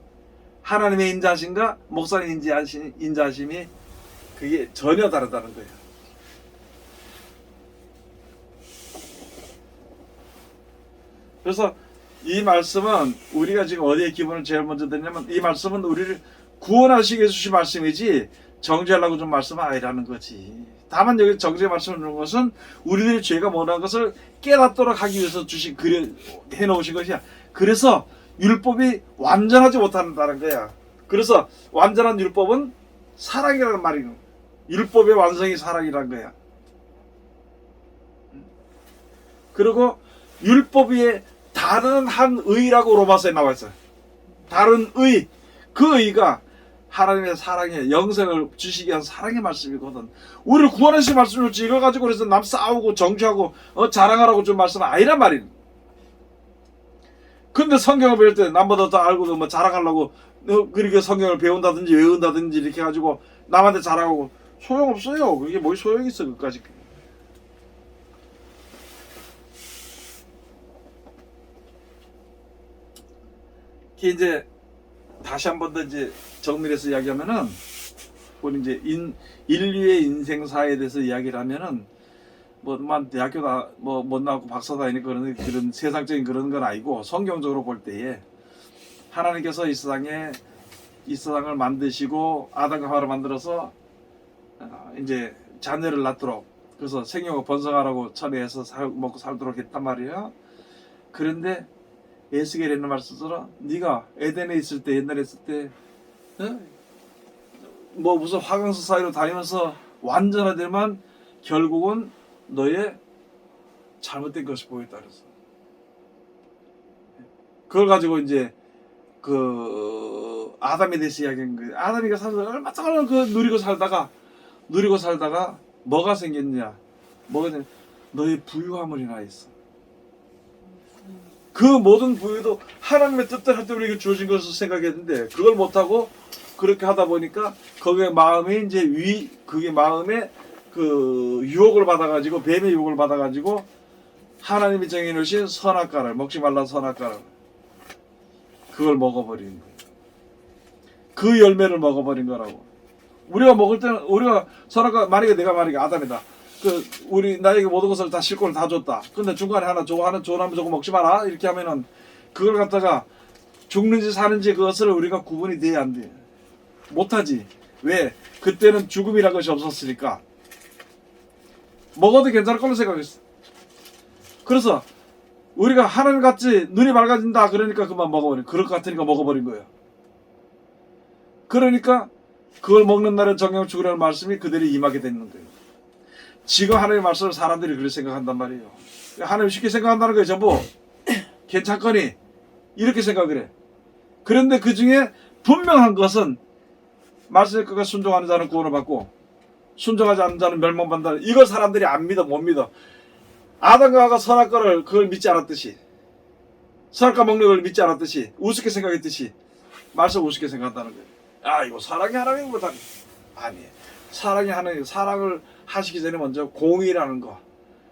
하나님의 인자하심과 목사님 인자하심이 그게 전혀 다르다는 거예요. 그래서 이 말씀은 우리가 지금 어디에 기분을 제일 먼저 듣냐면 이 말씀은 우리를 구원하시기 위해서 주신 말씀이지 정죄하려고 준 말씀은 아니라는 거지. 다만 여기 정죄 말씀을 주는 것은 우리들의 죄가 뭐라는 것을 깨닫도록 하기 위해서 해놓으신 것이야. 그래서 율법이 완전하지 못한다는 거야. 그래서 완전한 율법은 사랑이라는 말이고 율법의 완성이 사랑이라는 거야. 그리고 율법 위에 다른 한 의라고 로마서에 나와 있어요. 다른 의. 그 의가 하나님의 사랑의 영생을 주시기 위한 사랑의 말씀이거든. 우리를 구원하신 말씀을 줬지 이걸 가지고 그래서 남 싸우고 정죄하고 자랑하라고 준 말씀은 아니란 말이에요. 근데 성경을 배울 때 남보다 더 알고 뭐 자랑하려고 그렇게 성경을 배운다든지 외운다든지 이렇게 해가지고 남한테 자랑하고 소용없어요. 그게 뭐 소용이 있어 그까지. 그게 이제 다시 한 번 더 이제 정리해서 이야기하면은 우리 이제 인류의 인생사에 대해서 이야기를 하면은 뭐만 대학교 못 나왔고 박사 다니는 그런 세상적인 그런 건 아니고 성경적으로 볼 때에 하나님께서 이 세상을 만드시고 아담과 하와를 만들어서 이제 자녀를 낳도록 그래서 생육을 번성하라고 천혜에서 먹고 살도록 했단 말이에요. 그런데 에스겔에 있는 말씀처럼 네가 에덴에 있을 때 옛날에 있을 때 뭐 무슨 화강수 사이로 다니면서 완전하되만 결국은 너의 잘못된 것이 보였다 그랬어. 그걸 가지고 이제 그 아담에 대해서 이야기한 거예요. 아담이가 살다 얼마나 그 누리고 살다가 뭐가 생겼냐? 뭐가 생겼냐? 너의 부유함을 인하였어. 그 모든 부유도 하나님의 뜻대로 할 때 우리에게 주어진 것을 생각했는데 그걸 못하고 그렇게 하다 보니까 거기에 마음에 이제 그게 마음에 그 유혹을 받아가지고 뱀의 유혹을 받아가지고 하나님이 정해놓으신 선악과를 먹지 말라 선악과를 그걸 먹어버린 거예요. 그 열매를 먹어버린 거라고. 우리가 먹을 때는 우리가 선악과 만약에 내가 아담이다. 우리 나에게 모든 것을 다 실권을 다 줬다. 근데 중간에 하나 좋아하는 좋은 저거 먹지 마라 이렇게 하면은 그걸 갖다가 죽는지 사는지 그것을 우리가 구분이 돼야 안 돼. 못하지. 왜? 그때는 죽음이라는 것이 없었으니까. 먹어도 괜찮을 걸로 생각했어. 그래서 우리가 하나님같이 눈이 맑아진다 그러니까 그만 먹어버린 그럴 것 같으니까 먹어버린 거예요. 그러니까 그걸 먹는 날에 정령 죽으라는 말씀이 그들이 임하게 되는 거예요. 지금 하나님의 말씀을 사람들이 그렇게 생각한단 말이에요. 하나님 쉽게 생각한다는 거예요. 전부 괜찮거니 이렇게 생각을 해. 그런데 그 중에 분명한 것은 말씀의 끝과 순종하는 자는 구원을 받고 순종하지 않는 자는 멸망받는다. 이걸 사람들이 안 믿어 못 믿어. 아담과 하와가 선악과를 그걸 믿지 않았듯이 선악과 먹는 걸 믿지 않았듯이 우습게 생각했듯이 말씀 우습게 생각한다는 거예요. 아 이거 사랑이 하나님 못하니 아니 사랑이 하나님 사랑을 하시기 전에 먼저 공의라는 거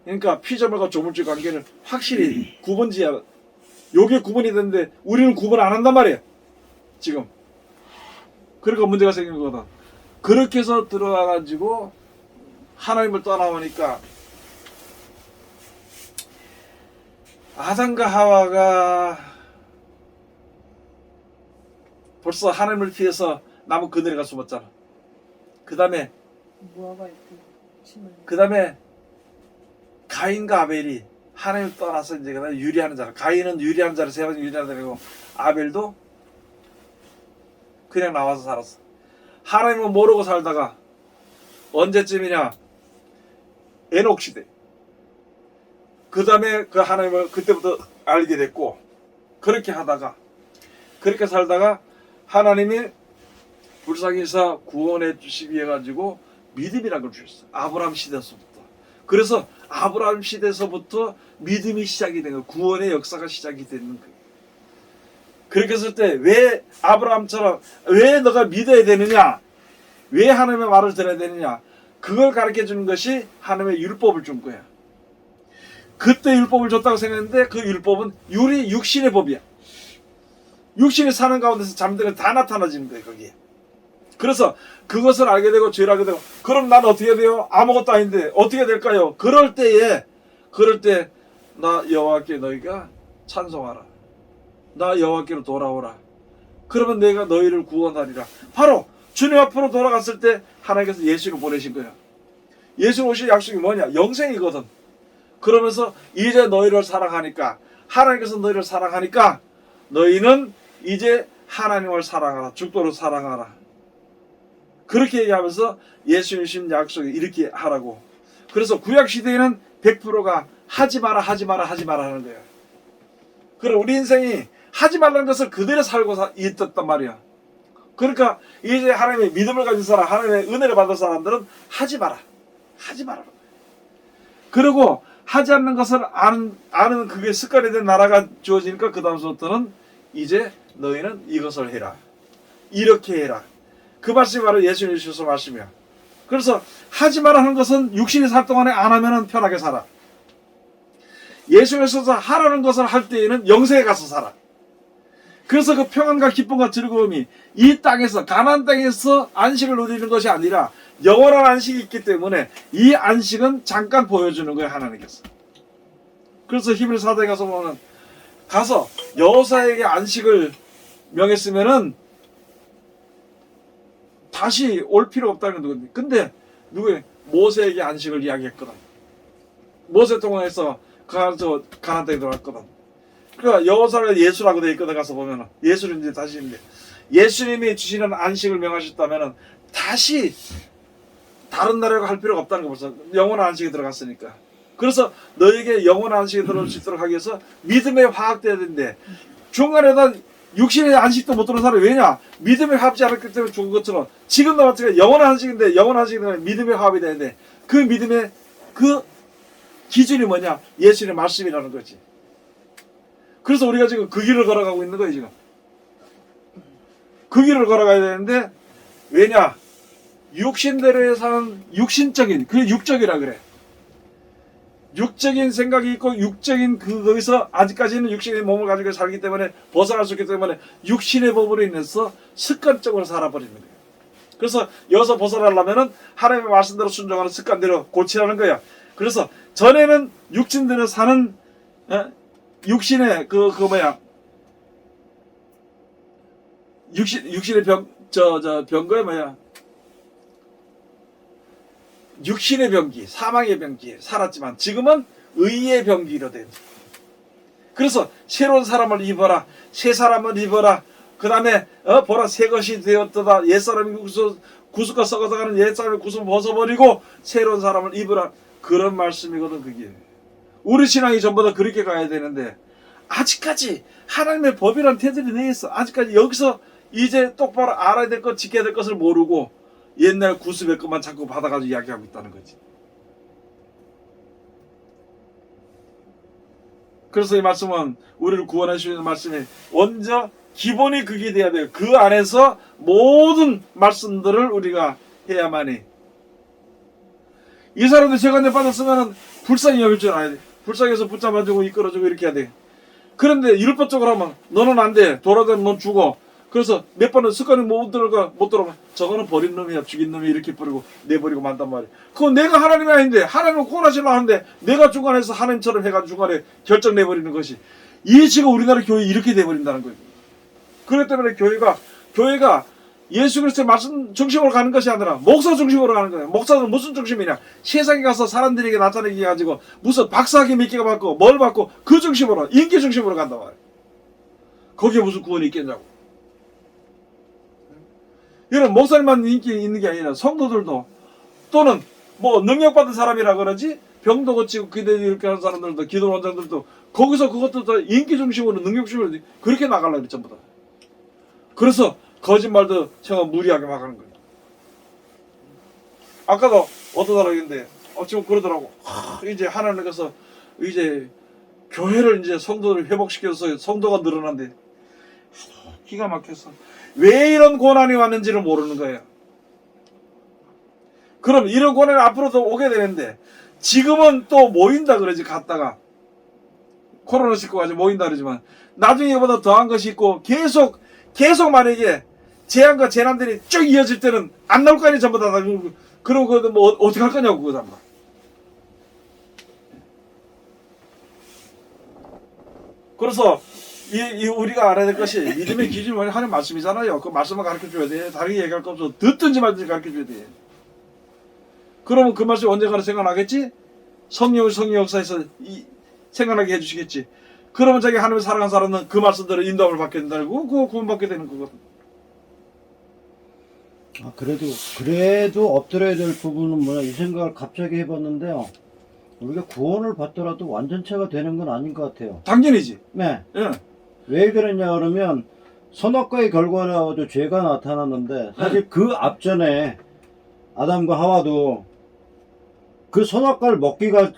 그러니까 피조물과 조물주 관계를 확실히 구분지어야 요게 구분이 되는데 우리는 구분 안 한단 말이에요 지금. 그러니까 문제가 생긴 거다. 그렇게 해서 들어와가지고 하나님을 떠나오니까 아담과 하와가 벌써 하나님을 피해서 나무 그늘에 가 숨었잖아. 그 다음에 가인과 아벨이 하나님을 떠나서 이제 유리하는 자라. 가인은 유리하는 자라, 세반이 유리하는 자라고 아벨도 그냥 나와서 살았어. 하나님을 모르고 살다가 언제쯤이냐? 에녹 시대. 그 다음에 그 하나님을 그때부터 알게 됐고 그렇게 살다가 하나님이 불쌍히서 구원해 주시기 위해 가지고 믿음이라는 걸 주셨어요. 아브라함 시대에서부터. 그래서 아브라함 시대에서부터 믿음이 시작이 된 거예요. 구원의 역사가 시작이 되는 거예요. 그렇게 했을 때 왜 아브라함처럼 왜 너가 믿어야 되느냐? 왜 하나님의 말을 들어야 되느냐? 그걸 가르쳐 주는 것이 하나님의 율법을 준 거야. 그때 율법을 줬다고 생각했는데 그 율법은 육신의 법이야. 육신이 사는 가운데서 잠들어 다 나타나지는 거예요, 거기에. 그래서 그것을 알게 되고 죄를 알게 되고 그럼 난 어떻게 돼요? 아무것도 아닌데 어떻게 될까요? 그럴 때 나 여호와께 너희가 찬송하라. 나 여호와께로 돌아오라. 그러면 내가 너희를 구원하리라. 바로 주님 앞으로 돌아갔을 때 하나님께서 예수를 보내신 거예요. 예수 오실 약속이 뭐냐? 영생이거든. 그러면서 이제 너희를 사랑하니까 하나님께서 너희를 사랑하니까 너희는 이제 하나님을 사랑하라. 죽도록 사랑하라. 그렇게 얘기하면서 예수님 신 약속이 이렇게 하라고. 그래서 구약시대에는 100%가 하지 마라 하는 거예요. 그럼 우리 인생이 하지 말라는 것을 그대로 살고 있었단 말이야. 그러니까 이제 하나님의 믿음을 가진 사람, 하나님의 은혜를 받은 사람들은 하지 마라. 그리고 하지 않는 것을 아는 그게 습관이 된 나라가 주어지니까 그 다음부터는 이제 너희는 이것을 해라. 이렇게 해라. 그 말씀이 바로 예수님 주셔서 말씀이야. 그래서 하지 말라는 것은 육신이 살 동안에 안 하면 편하게 살아. 예수님께서 하라는 것을 할 때에는 영생에 가서 살아. 그래서 그 평안과 기쁨과 즐거움이 이 땅에서 가나안 땅에서 안식을 누리는 것이 아니라 영원한 안식이 있기 때문에 이 안식은 잠깐 보여주는 거예요, 하나님께서. 그래서 히브리 4장에 가서 보면 가서 여호사에게 안식을 명했으면은 다시 올 필요가 없다는 거거든요. 근데 누구예요? 모세에게 안식을 이야기했거든. 모세 통해서 가서 가나안 땅에 들어갔거든. 그러니까 여호사가 예수라고 되어 있거든. 가서 보면은 예수는 이제 다시 있는데 예수님이 주시는 안식을 명하셨다면은 다시 다른 나라가 할 필요가 없다는 거 벌써 영원한 안식에 들어갔으니까. 그래서 너에게 영원한 안식에 들어올 수 있도록 하기 위해서 믿음의 화학돼야 되는데 중간에다 육신의 안식도 못 들어온 사람이 왜냐? 믿음의 화합지 않았기 때문에 죽은 것처럼 지금도 마찬가지로 영원한 안식인데 영원한 안식은 믿음의 화합이 되는데 그 믿음의 그 기준이 뭐냐? 예수님의 말씀이라는 거지. 그래서 우리가 지금 그 길을 걸어가고 있는 거예요, 지금. 그 길을 걸어가야 되는데, 왜냐? 육신대로 사는 육신적인, 그게 육적이라 그래. 육적인 생각이 있고, 육적인 거기서 아직까지는 육신의 몸을 가지고 살기 때문에 벗어날 수 있기 때문에 육신의 법으로 인해서 습관적으로 살아버리는 거예요. 그래서 여기서 벗어나려면은 하나님의 말씀대로 순종하는 습관대로 고치라는 거야. 그래서 전에는 육신대로 사는, 육신의 육신의 병거야 뭐야? 육신의 병기, 사망의 병기 살았지만 지금은 의의 병기로 된. 그래서 새로운 사람을 입어라, 새 사람을 입어라. 그 다음에 보라 새 것이 되었도다. 옛 사람이 구습과 썩어서가는 옛 사람의 구습을 벗어버리고 새로운 사람을 입으라. 그런 말씀이거든 그게. 우리 신앙이 전부 다 그렇게 가야 되는데 아직까지 하나님의 법이라는 테두리 내에 있어. 아직까지 여기서 이제 똑바로 알아야 될 것, 지켜야 될 것을 모르고 옛날 구습의 것만 자꾸 받아가지고 이야기하고 있다는 거지. 그래서 이 말씀은 우리를 구원해 주시는 말씀이 먼저 기본이 그게 돼야 돼요. 그 안에서 모든 말씀들을 우리가 해야만이. 이 사람들 재간에 빠졌으면 불쌍히 여길 줄 알아야 돼. 불쌍해서 붙잡아주고 이끌어주고 이렇게 해야 돼. 그런데 율법적으로 하면 너는 안 돼. 돌아다니면 넌 죽어. 그래서 몇 번은 습관이 못 들어가. 저거는 버린 놈이야. 죽인 놈이 이렇게 버리고 내버리고 만단 말이야. 그건 내가 하나님이 아닌데 하나님을 구원하시려 하는데 내가 중간에서 하나님처럼 해가지고 중간에 결정 내버리는 것이 이 지금 우리나라 교회 이렇게 돼버린다는 거예요. 그렇기 때문에 교회가 예수 그리스도의 말씀 중심으로 가는 것이 아니라 목사 중심으로 가는 거예요. 목사는 무슨 중심이냐? 세상에 가서 사람들에게 나타내기 가지고 무슨 박사학위 몇 개가 받고 뭘 받고 그 중심으로 인기 중심으로 간단 말이에요. 거기에 무슨 구원이 있겠냐고. 이런 목사님만 인기 있는 게 아니라 성도들도 또는 뭐 능력받은 사람이라 그러지 병도 고치고 기도 이렇게 하는 사람들도 기도 원장들도 거기서 그것도 다 인기 중심으로 능력 중심으로 그렇게 나가려고 그래 전부 다. 그래서 거짓말도 제가 무리하게 막 하는 거예요. 아까도 어떤 사람인데 지금 그러더라고. 이제 하나님께서 이제 교회를 이제 성도를 회복시켜서 성도가 늘어난대. 기가 막혔어. 왜 이런 고난이 왔는지를 모르는 거예요. 그럼 이런 고난이 앞으로도 오게 되는데 지금은 또 모인다 그러지 갔다가 코로나19 가지고 모인다 그러지만 나중에 이보다 더한 것이 있고 계속 만약에 재앙과 재난들이 쭉 이어질 때는 안 나올 거 아니에요 전부 다. 그럼 그거 뭐 어떻게 할 거냐고 그거 다. 그래서 우리가 알아야 될 것이 믿음의 기준이 하는 말씀이잖아요. 그 말씀을 가르쳐줘야 돼. 다르게 얘기할 거 없어. 듣든지 말든지 가르쳐줘야 돼. 그러면 그 말씀이 언젠가는 생각나겠지? 성령 역사에서 생각나게 해주시겠지. 그러면 자기 하나님을 사랑하는 사람은 그 말씀대로 인도함을 받게 된다고 그거 구원받게 되는 거거든. 그래도 엎드려야 될 부분은 뭐냐 이 생각을 갑자기 해봤는데요. 우리가 구원을 받더라도 완전체가 되는 건 아닌 것 같아요. 당연이지. 네. 예. 왜 그러냐 그러면 선악과의 결과로 죄가 나타났는데 사실 그 앞전에 아담과 하와도 그 선악과를 먹기가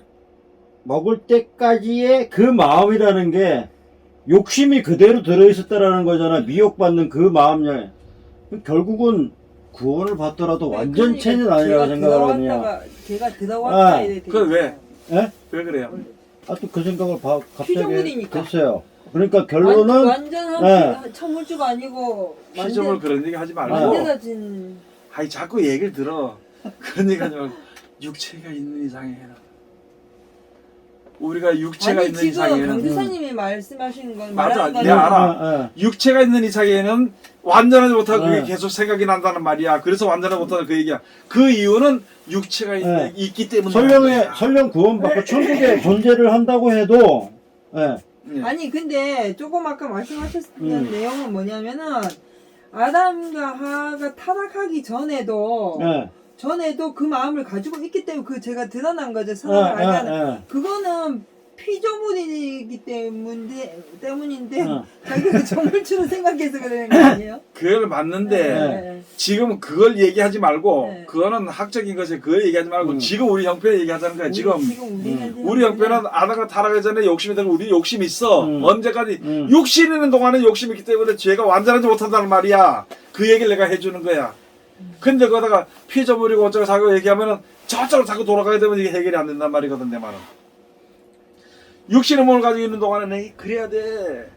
먹을 때까지의 그 마음이라는 게 욕심이 그대로 들어있었다라는 거잖아. 미혹받는 그 마음에 결국은 구원을 받더라도 완전 체는 아니라고 생각하거든요. 제가 들어왔다 아, 이래 그 왜? 예? 왜 그래요? 아, 또 그 생각을 갑자기 피조물이니까. 했어요. 그러니까 결론은 완전한 천물주가 아니고 피조물 그런 얘기 하지 말고 만들어진. 아이 자꾸 얘기를 들어. 그런 얘기 하지 말고 육체가 있는 이상에는 우리가 육체가 아니 있는 지금 이상에는 강교사님이 말씀하시는 건 맞아, 말하는 내가 거는 알아. 육체가 있는 이상에는 완전하지 못하고 그게 네. 계속 생각이 난다는 말이야. 그래서 완전하지 못하는 그 얘기야. 그 이유는 육체가 네. 있기 때문에 설령 구원받고 천국에 존재를 한다고 해도 예. 예. 아니 근데 조금 아까 말씀하셨던 내용은 뭐냐면은 아담과 하가 타락하기 전에도 예. 그 마음을 가지고 있기 때문에 그 제가 드러난 거죠. 사랑을 알지 않는. 예. 그거는 피조물이기 때문인데 어. 자기가 정물처럼 생각해서 그러는 거 아니에요? 그걸 맞는데 네. 지금 그걸 얘기하지 말고 네. 그거는 학적인 것이 그걸 얘기하지 말고 지금 우리 형편 얘기하자는 거야. 지금 우리 형편은 아다가 타락하기 전에 욕심이 들고 우리 욕심이 있어. 언제까지 육신 있는 동안에 욕심이 있기 때문에 죄가 완전하지 못한다는 말이야. 그 얘기를 내가 해주는 거야. 근데 거기다가 피조물이고 어쩌고 자고 얘기하면은 저쪽으로 자꾸 돌아가게 되면 이게 해결이 안 된단 말이거든 내 말은. 육신의 몸을 가지고 있는 동안에 내 그래야 돼.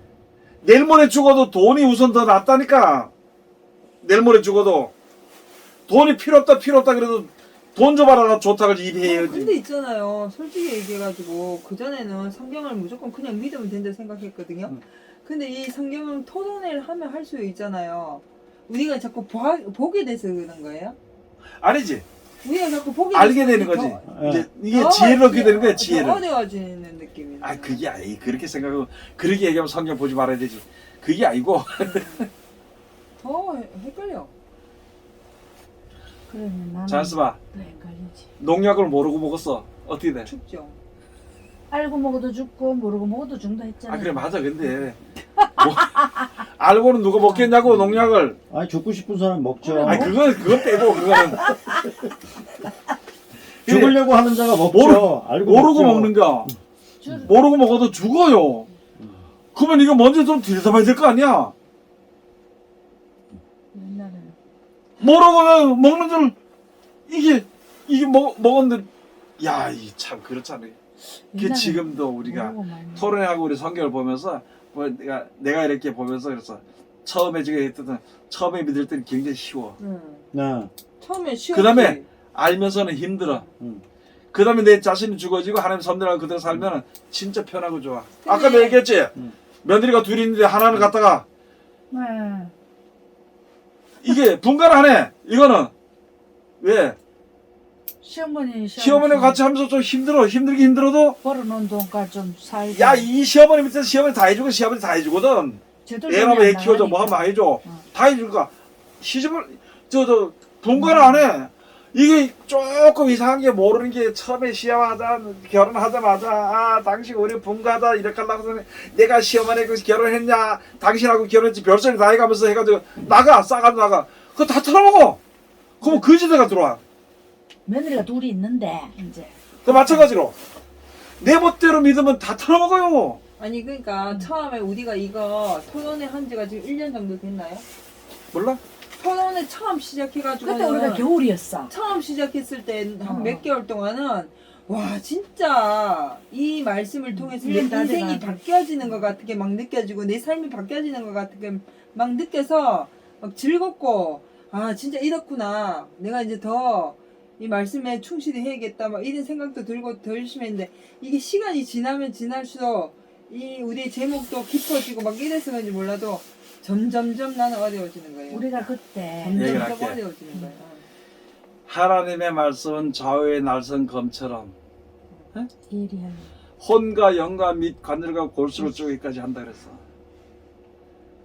내일 모레 죽어도 돈이 우선 더 낫다니까. 내일 모레 죽어도 돈이 필요 없다 그래도 돈 줘봐라 나 좋다 그러지 일해야지. 근데 있잖아요. 솔직히 얘기해가지고 그전에는 성경을 무조건 그냥 믿으면 된다 생각했거든요. 근데 이 성경을 토론을 하면 할수록 있잖아요. 우리가 자꾸 보게 돼서 그런 거예요? 아니지. 우리가 자꾸 보게 알게 돼서 되는 거지. 더- 이제 이게 더 지혜를 얻게 되는 거야 더 지혜를. 어려워지는 느낌이. 아 그게 아니 그렇게 생각하고 그렇게 얘기하면 성경 보지 말아야 되지. 그게 아니고 더 헷갈려. 그러면 나는 잘 써봐. 또 헷갈리지. 농약을 모르고 먹었어. 어떻게 돼? 춥죠. 알고 먹어도 죽고 모르고 먹어도 죽는다 했잖아. 아 그래 맞아 근데 뭐, 알고는 누가 먹겠냐고 농약을. 아니 죽고 싶은 사람 먹죠. 그래, 아니 그거 빼고 그거는 죽으려고 하는 자가 먹죠. 알고 모르고 먹죠. 먹는 거. 줄- 모르고 먹어도 죽어요. 그러면 이거 먼저 좀 들여다봐야 될 거 아니야. 옛날에는 모르고 먹는 줄 이게 먹었는데 야 이 참 그렇잖아. 그 옛날에는 지금도 우리가 모르고 말면. 토론하고 우리 성경을 보면서 뭐 내가 이렇게 보면서 그래서 처음에 지금 했던 처음에 믿을 때는 굉장히 쉬워. 네. 처음에 쉬웠지. 그다음에 알면서는 힘들어. 그다음에 내 자신이 죽어지고 하나님 선대로 그대로 살면은 진짜 편하고 좋아. 아까 내가 얘기했지. 며느리가 둘이 있는데 하나는 갔다가 네. 이게 분간을 하네. 이거는 왜 시어머니가 같이 하면서 좀 힘들긴 힘들어도 벌어놓은 돈까지 좀 살고. 야 이 시어머니 밑에서 시어머니 다 해주고 시어머니 다 해주거든. 애나면 애 키워줘 뭐 하면 해줘. 다 해줄까. 시집을 저 분간을 안 해. 이게 조금 이상한 게 모르는 게 처음에 시험하자 결혼하자마자 아 당신 우리 분가하자 이렇게 하려고 해서 내가 시어머니하고 결혼했냐 당신하고 결혼했지 별소리 다 해가면서 해가지고 나가 싸가지고 나가 그거 다 털어먹어. 그럼 그 지대가 들어와. 며느리가 둘이 있는데 이제 그 마찬가지로 내 멋대로 믿으면 다 털어먹어요. 아니 그러니까 처음에 우리가 이거 토론회 한 지가 지금 1년 정도 됐나요? 몰라? 토론회 처음 시작해가지고 그때 우리가 겨울이었어. 처음 시작했을 때 한 어. 몇 개월 동안은 와 진짜 이 말씀을 통해서 내 1년 다 인생이 돼가지고. 바뀌어지는 것 같은 게 막 느껴지고 내 삶이 바뀌어지는 것 같은 게 막 느껴서 막 즐겁고 아 진짜 이렇구나 내가 이제 더 이 말씀에 충실히 해야겠다 막 이런 생각도 들고 더 열심히 했는데 이게 시간이 지나면 지날수록 이 우리의 제목도 깊어지고 막 이래서 그런지 몰라도 점점점 나는 어려워지는 거예요. 우리가 그때 얘기를 점점 할게. 더 어려워지는 거예요. 하나님의 말씀은 좌우의 날선 검처럼 예리하게. 혼과 영과 및 관절과 골수를 쪼개기까지 한다 그랬어.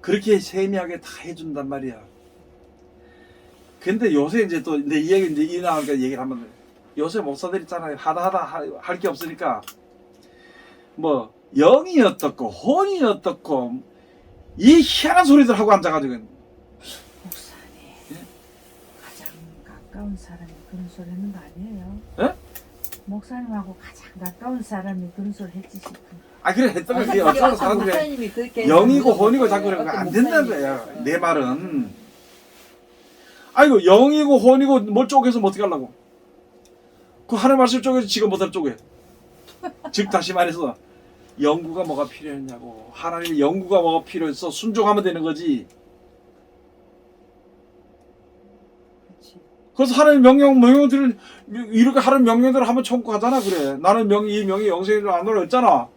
그렇게 세미하게 다 해준단 말이야. 근데 요새 이제 또 내 이야기 이제 이 나오니까 얘기를 하면 요새 목사들 있잖아요. 하다 할 게 없으니까 뭐 영이 어떻고 혼이 어떻고 이 희한한 소리들 하고 앉아가지고 목사님 가장 가까운 사람이 그런 소리 하는 거 아니에요? 예? 목사님하고 가장 가까운 사람이 그런 소리 했지 싶어. 아 그래 했던 거 그게 어떤 어떤 사람들이 목사님이 그렇게 영이고 해서 혼이고 자꾸 어떤 그러면 안 된다는 목사님이 거야. 그랬어요. 내 말은. 아이고 영이고 혼이고 뭘 쪼개서 뭐 어떻게 하려고? 그 하나님 말씀 쪼개서 지가 못할 쪼개. 즉 다시 말해서 연구가 뭐가 필요했냐고. 하나님의 연구가 뭐가 필요해서 순종하면 되는 거지. 그치. 그래서 하나님 명령들을 이렇게 하나님 명령대로 하면 청구하잖아. 그래. 나는 이 명이 영생이로 안 오라 했잖아.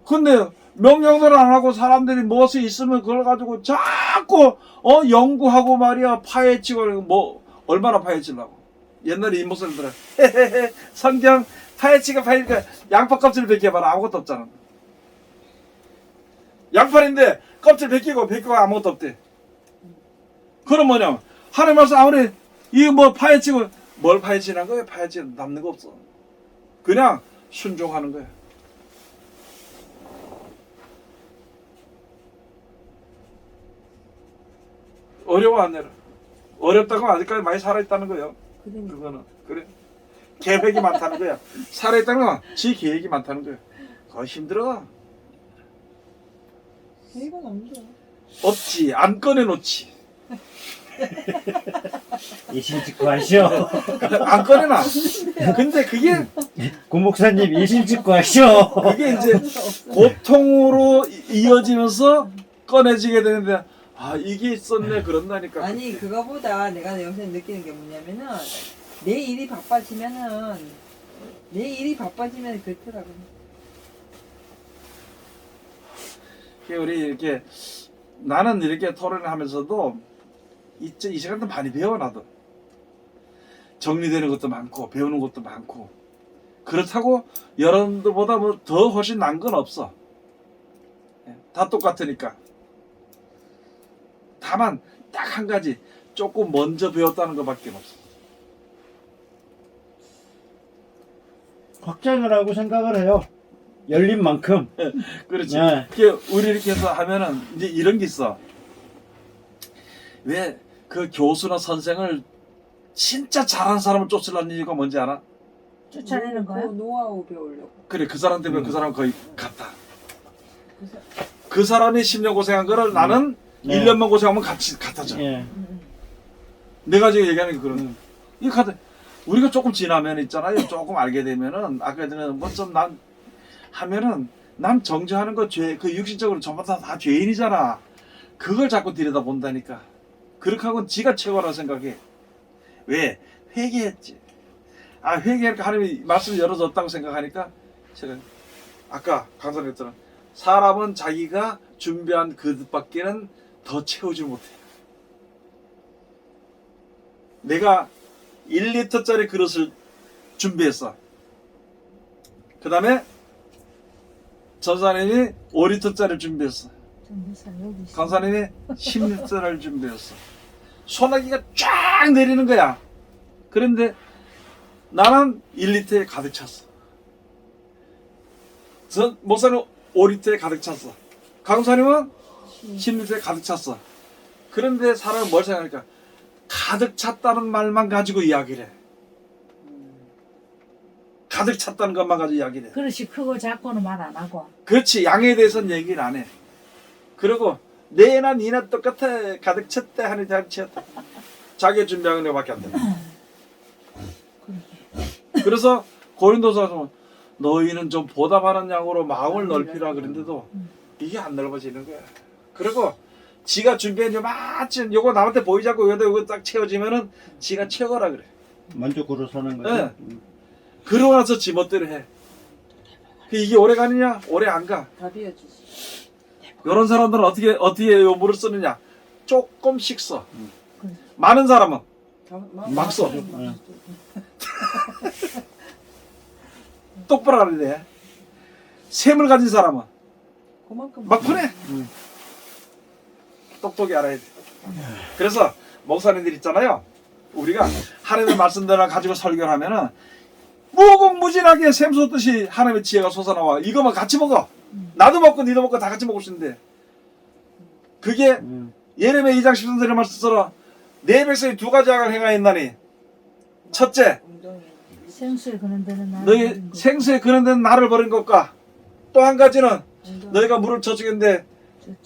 근데 명령대로 안 하고 사람들이 무엇이 있으면 그걸 가지고 자꾸 연구하고 말이야 파헤치고 뭐 얼마나 파헤치려고. 옛날에 이 목사님들은 성경 파헤치니까 양파 껍질 벗겨봐라 아무것도 없잖아. 양파인데 껍질 벗기고 아무것도 없대. 그럼 뭐냐 하나님 말씀 아무리 이거 뭐 파헤치고 뭘 파헤치는 거야? 파헤치 남는 거 없어. 그냥 순종하는 거야. 어려워 안 내려. 어렵다고 아직까지 많이 살아있다는 거예요. 그러니까. 그거는 그래. 계획이 많다는 거야. 살아있다는 건 지 계획이 많다는 거야. 그거 힘들어. 이건 없죠. 없지. 안 꺼내놓지. 이실직고 하시오. 안 꺼내놔. 근데 그게 고 목사님 이실직고 하시오. 그게 이제 고통으로 이어지면서 꺼내지게 되는데 아 이게 있었네 그런다니까. 아니 그거보다 내가 요새 느끼는 게 뭐냐면은 내 일이 바빠지면 그렇더라고. 우리 이렇게 나는 이렇게 토론을 하면서도 이 시간도 많이 배워 나도. 정리되는 것도 많고 배우는 것도 많고 그렇다고 여러분들보다 뭐 더 훨씬 난 건 없어. 다 똑같으니까. 다만 딱 한 가지 조금 먼저 배웠다는 것밖에 없어. 확장을 하고 생각을 해요. 열린 만큼. 그렇지. 네. 우리 이렇게 해서 하면은 이제 이런 게 있어. 왜 그 교수나 선생을 진짜 잘하는 사람을 쫓으려는 이유가 뭔지 알아? 쫓아내는 거야? 노하우 배우려고. 그래 그 사람 때문에 그 사람 거의 같다. 그래서 그 사람이 10년 고생한 거를 나는 네. 1년만 고생하면 같이 같아져. 예. 내가 지금 얘기하는 게 그런. 이 카드 우리가 조금 지나면 있잖아요. 조금 알게 되면은 아까 전에 뭐 좀 난 하면은 난 정죄하는 거 죄 그 육신적으로 전부 다 죄인이잖아. 그걸 자꾸 들여다 본다니까. 그렇게 하고는 지가 최고라고 생각해. 왜? 회개했지. 아 회개하니까 하나님이 말씀을 열어줬다고 생각하니까 제가 아까 강사님 했잖아. 사람은 자기가 준비한 그릇밖에는 더 채우지 못해. 내가 1리터짜리 그릇을 준비했어. 그 다음에 전사님이 5리터짜리 준비했어. 여기 있어. 강사님이 10리터를 준비했어. 소나기가 쫙 내리는 거야. 그런데 나는 1리터에 가득 찼어. 목사님 5리터에 가득 찼어. 강사님은 10리터에 가득 찼어. 그런데 사람은 뭘 생각하니까 가득 찼다는 말만 가지고 이야기를 해. 가득 찼다는 것만 가지고 이야기를 해. 그릇이 크고 작고는 말 안 하고. 그렇지. 양에 대해서는 얘기를 안 해. 그리고 내나 니나 똑같아. 가득 찼다 하니 잘 채웠다. 자기 준비하는 것밖에 안 돼. 그래서 고린도서에서 너희는 좀 보답하는 양으로 마음을 넓히라 그랬는데도 이게 안 넓어지는 거야. 그리고 지가 준비한 마침 요거 남한테 보이지 않고 여기다 요거 딱 채워지면은 지가 최고라 그래. 만족으로 사는 거죠. 네. 그러고 나서 지 멋대로 해. 이게 오래 가느냐? 오래 안 가. 다 비워주지. 이런 사람들은 어떻게 요 물을 쓰느냐? 조금씩 써. 많은 사람은 막 써. 네. 똑바로 하야 돼. 셈을 가진 사람은 그만큼 막 보내. 똑똑히 알아야 돼. 그래서 목사님들 있잖아요. 우리가 하나님의 말씀들을 가지고 설교를 하면은 무궁무진하게 샘 솟듯이 하나님의 지혜가 솟아나와. 이거만 같이 먹어. 나도 먹고 니도 먹고 다 같이 먹을 수 있는데 그게 예레미야 2장 13절의 말씀처럼 내 백성이 두 가지 악을 행하였나니 첫째 엉덩이 생수에 그런 데는 나를 너희 버린 것. 생수에 그런 데는 나를 버린 것과 또 한 가지는 너희가 물을 저축했는데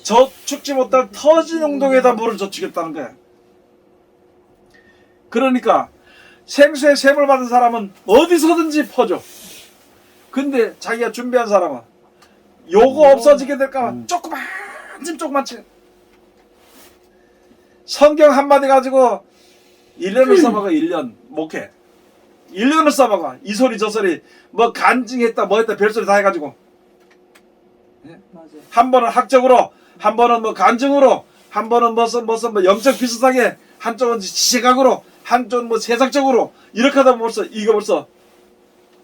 저축지 못할 터진 운동에다 물을 저축했다는 거야. 그러니까 생수에 셈을 받은 사람은 어디서든지 퍼줘. 근데 자기가 준비한 사람은 요거 없어지게 될까봐 조그만치 성경 한마디 가지고 1년을 써먹어. 1년 목회 1년을 써먹어. 이 소리 저 소리 뭐 간증했다 뭐 했다 별소리 다 해가지고 맞아. 한 번은 학적으로 한 번은 뭐 간증으로 한 번은 뭐 영적 비슷하게 한쪽은 지식학으로 한쪽은 뭐 세상적으로 이렇게 하다 보면 벌써